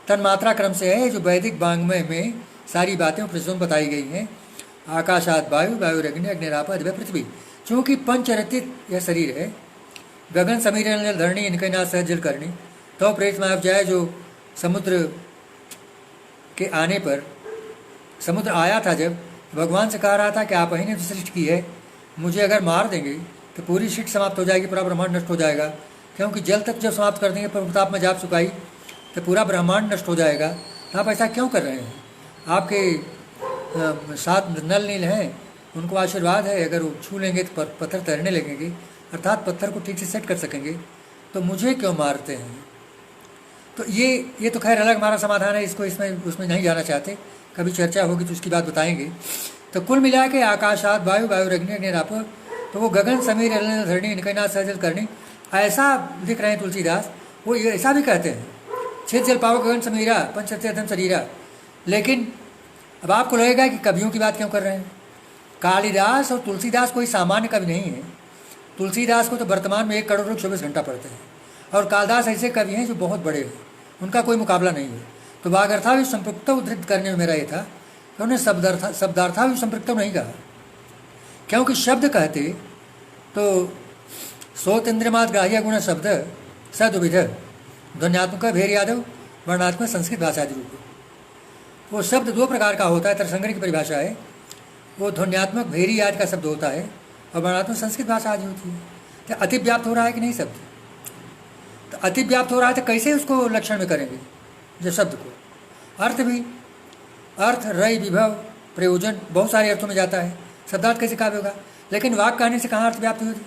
तन्मात्रा क्रम से है जो वैदिक वाङ्मय में सारी बातें उपनिषदों में बताई गई हैं। आकाशात वायु, वायुरग्नि, अग्निराप अद्वै पृथ्वी, चूँकि पंचरतित यह शरीर है, गगन समीर नल धरणी इनके ना सहज जल करनी, तो प्रेत में आप जाए जो समुद्र के आने पर, समुद्र आया था जब भगवान से कह रहा था कि आप ही ने तो सृष्टि की है, मुझे अगर मार देंगे तो पूरी सृष्टि समाप्त हो जाएगी, पूरा ब्रह्मांड नष्ट हो जाएगा, क्योंकि जल तक जब समाप्त कर देंगे प्रताप में जाप चुकाई तो पूरा ब्रह्मांड नष्ट हो जाएगा। तो आप ऐसा क्यों कर रहे हैं? आपके साथ नल नील हैं, उनको आशीर्वाद है, अगर वो छू लेंगे तो पत्थर तैरने लगेंगे, अर्थात पत्थर को ठीक से सेट कर सकेंगे, तो मुझे क्यों मारते हैं? तो ये तो खैर अलग हमारा समाधान है, इसको इसमें उसमें नहीं जाना चाहते, कभी चर्चा होगी तो उसकी बात बताएंगे। तो कुल मिला के आकाशात वायु वायु अग्नि अग्नि राप, तो वो गगन समीर अनल धरणी इनके ना सहजल करनी, ऐसा लिख रहे हैं तुलसीदास। वो ऐसा भी कहते हैं, छेद जल पाओ गगन समीरा पंचत्यधम शरीरा। लेकिन अब आपको लगेगा कि कवियों की बात क्यों कर रहे हैं? कालिदास और तुलसीदास कोई सामान्य कवि नहीं है। तुलसीदास को तो वर्तमान में 1 करोड़ लोग 24 घंटा पढ़ते हैं, और कालिदास ऐसे कवि हैं जो बहुत बड़े हैं, उनका कोई मुकाबला नहीं है। तो वागर्थावि संपृक्तौ उद्धृत करने में मेरा ये था कि उन्होंने शब्दार्थावि संपृक्तौ नहीं कहा, क्योंकि शब्द कहते तो सोतेन्द्रमाद ग्राह्य गुण शब्द सदुविध ध्वन्यात्मक भेर यादव वर्णात्मक संस्कृत भाषा रूप। वो शब्द 2 प्रकार का होता है, तर्कसंग्रह की परिभाषा है। वो ध्वन्यात्मक भेरी याद का शब्द होता है और वर्णात्मक संस्कृत भाषा आदि होती है। तो अतिव्याप्त हो रहा है कि नहीं शब्द? तो अतिव्याप्त हो रहा है तो कैसे उसको लक्षण में करेंगे? जो शब्द को अर्थ भी, अर्थ रय विभव प्रयोजन बहुत सारे अर्थों में जाता है, शब्दार्थ कैसे काव्य होगा? लेकिन वाक कहने से कहाँ अर्थ व्याप्ति होती?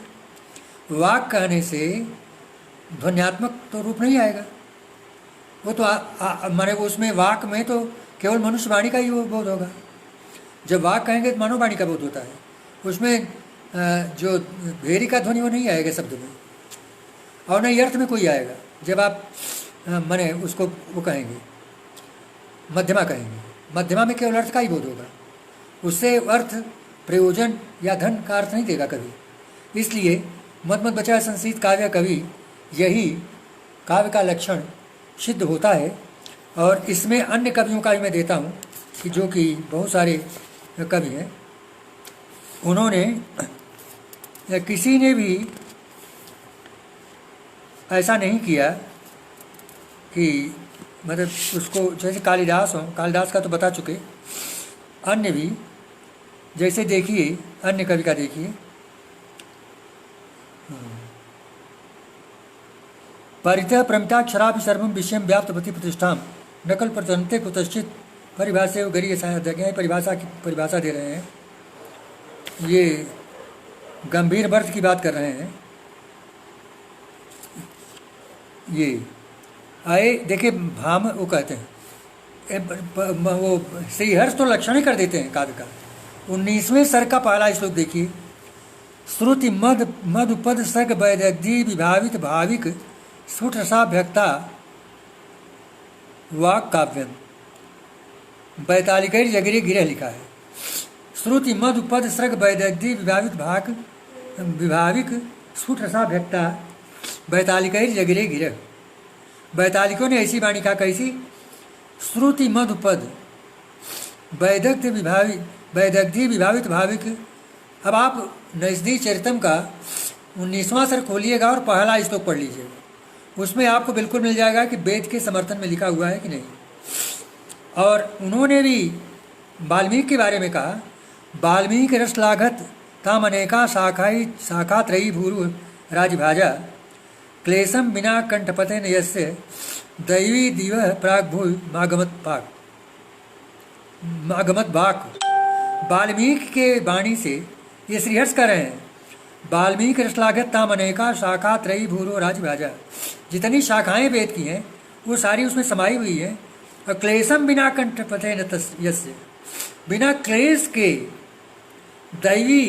वाक कहने से ध्वन्यात्मक तो रूप नहीं आएगा, वो तो माने उसमें वाक में तो केवल मनुष्य वाणी का ही वो बोध होगा। जब वाक कहेंगे तो मानव वाणी का बोध होता है, उसमें जो भेरी का ध्वनि वो नहीं आएगा शब्द में, और नहीं अर्थ में कोई आएगा। जब आप माने उसको वो कहेंगे मध्यमा कहेंगे, मध्यमा में केवल अर्थ का ही बोध होगा, उससे अर्थ प्रयोजन या धन का अर्थ नहीं देगा कभी। इसलिए मत मत बचा संस्कृत काव्य कवि, यही काव्य का लक्षण सिद्ध होता है। और इसमें अन्य कवियों का भी मैं देता हूँ कि जो कि बहुत सारे कवि हैं, उन्होंने किसी ने भी ऐसा नहीं किया कि मतलब उसको, जैसे कालिदास हो, कालिदास का तो बता चुके, अन्य भी जैसे देखिए अन्य कवि का देखिए, परितः प्रमिताक्षरापि सर्वं विषयं व्याप्तवती प्रतिष्ठां नकल प्रतंते कुतश्चित परिभाषा गरीय जगह परिभाषा की परिभाषा दे रहे हैं। ये गंभीर वर्थ की बात कर रहे हैं। ये आए देखिए भाम वो कहते हैं, वो श्रीहर्ष तो लक्षण ही कर देते हैं काव्य का। 19वें सर्ग का पहला श्लोक देखिए, श्रुति मद मधुपद सर्ग वैदग्धी विभावित भाविक स्फुट रसाभ्यक्ता वाक काव्यम, 42 जगरे गिरह लिखा है। श्रुति मधुपद सर्ग वैदग्धी विभाविक स्फुट रसाभ्यक्ता 42 जगरे गिरह। 42 ने ऐसी वाणी कहा, कैसी? श्रुति मधुपद वैदग्धी विभावित भाविक। अब आप नजदी चरितम का 19वां सर्ग खोलिएगा और पहला श्लोक पढ़ लीजिएगा, उसमें आपको बिल्कुल मिल जाएगा कि वेद के समर्थन में लिखा हुआ है कि नहीं। और उन्होंने भी वाल्मीकि के बारे में कहा, वाल्मीकि रसलाघत ताम अनेका शाखा त्रयी भूरु राजभाजा क्लेशम बिना कंठपते नयस्य दैवी दिव प्राग्भूय मागमत बाक। वाल्मीकि के वाणी से ये श्रीहर्ष कर रहे हैं, वाल्मीकि रसलाघत ताम अनेका शाखा त्रयी भूरो राजभाजा, जितनी शाखाएं वेद की हैं वो सारी उसमें समाई हुई है। और क्लेशम बिना कंठपते न यस्य, बिना क्लेश के दैवी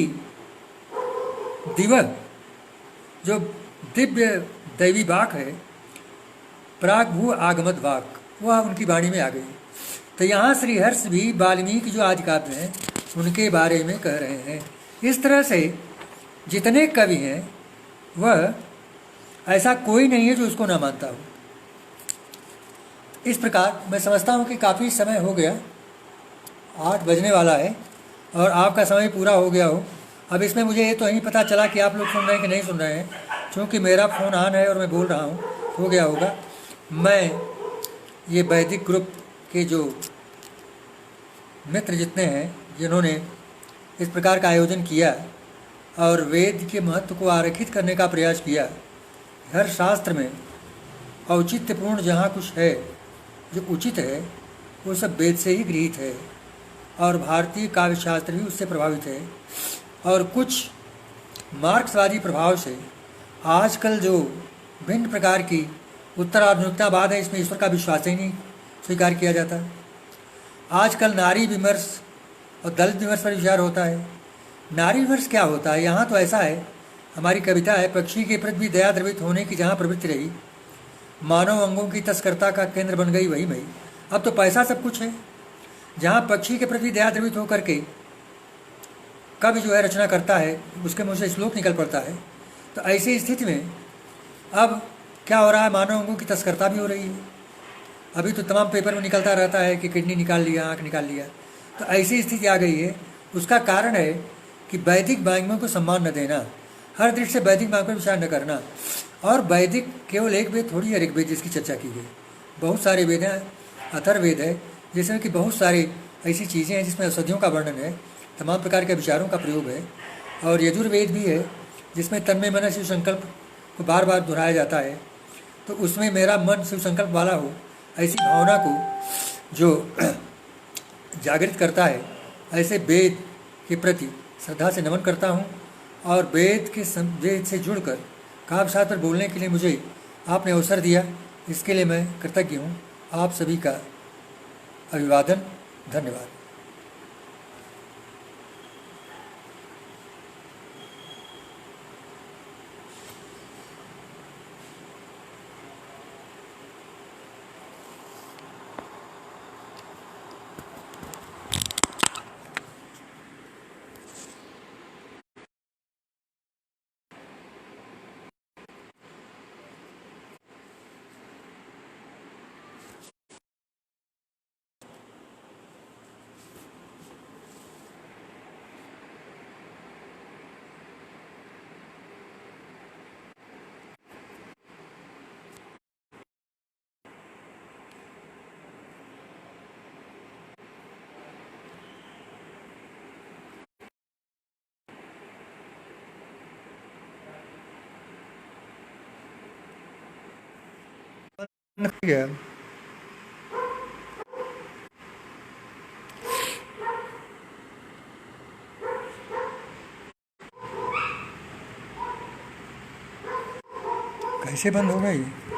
दिव, जो दिव्य दैवी वाक है, प्राग्भू आगमत वाक, वह उनकी वाणी में आ गई। तो यहाँ श्रीहर्ष भी वाल्मीकि जो आदि काव्य हैं उनके बारे में कह रहे हैं। इस तरह से जितने कवि हैं वह ऐसा कोई नहीं है जो उसको ना मानता हो। इस प्रकार मैं समझता हूँ कि काफ़ी समय हो गया, 8 बजने वाला है और आपका समय पूरा हो गया हो। अब इसमें मुझे ये तो नहीं पता चला कि आप लोग सुन रहे हैं कि नहीं सुन रहे हैं, चूँकि मेरा फ़ोन ऑन है और मैं बोल रहा हूँ, हो गया होगा। मैं ये वैदिक ग्रुप के जो मित्र जितने हैं, जिन्होंने इस प्रकार का आयोजन किया और वेद के महत्व को आरेखित करने का प्रयास किया, हर शास्त्र में औचित्यपूर्ण जहाँ कुछ है, जो उचित है, वो सब वेद से ही गृहीत है और भारतीय काव्य शास्त्र भी उससे प्रभावित है। और कुछ मार्क्सवादी प्रभाव से आजकल जो भिन्न प्रकार की उत्तराधुनिकतावाद है, इसमें ईश्वर का विश्वास ही नहीं स्वीकार किया जाता। आजकल नारी विमर्श और दलित विमर्श पर विचार होता है। नारी विमर्श क्या होता है? यहाँ तो ऐसा है, हमारी कविता है, पक्षी के प्रति भी दया द्रवित होने की जहाँ प्रवृत्ति रही, मानव अंगों की तस्करता का केंद्र बन गई वही मई। अब तो पैसा सब कुछ है। जहाँ पक्षी के प्रति दया द्रवित होकर के कवि जो है रचना करता है, उसके मुँह से श्लोक निकल पड़ता है। तो ऐसी स्थिति में अब क्या हो रहा है, मानव अंगों की तस्करता भी हो रही है। अभी तो तमाम पेपर में निकलता रहता है कि किडनी निकाल लिया, आँख निकाल लिया। तो ऐसी स्थिति आ गई है। उसका कारण है कि वैदिक वाङ्मयों को सम्मान न देना, हर दृष्टि से वैदिक वाङ्मय पर विचार न करना। और वैदिक केवल एक वेद थोड़ी है, ऋग्वेद वेद जिसकी चर्चा की गई, बहुत सारे वेद हैं। अथर्ववेद है, जिसमें कि बहुत सारी ऐसी चीज़ें हैं जिसमें औषधियों का वर्णन है, तमाम प्रकार के विचारों का प्रयोग है। और यजुर्वेद भी है, जिसमें तन्मय मन शिव संकल्प को बार बार दोहराया जाता है। तो उसमें मेरा मन शिव संकल्प वाला हो, ऐसी भावना को जो जागृत करता है, ऐसे वेद के प्रति श्रद्धा से नमन करता हूँ। और वेद से जुड़कर काव्य शास्त्र पर बोलने के लिए मुझे आपने अवसर दिया, इसके लिए मैं कृतज्ञ हूँ। आप सभी का अभिवादन, धन्यवाद। कैसे बंद हो गई?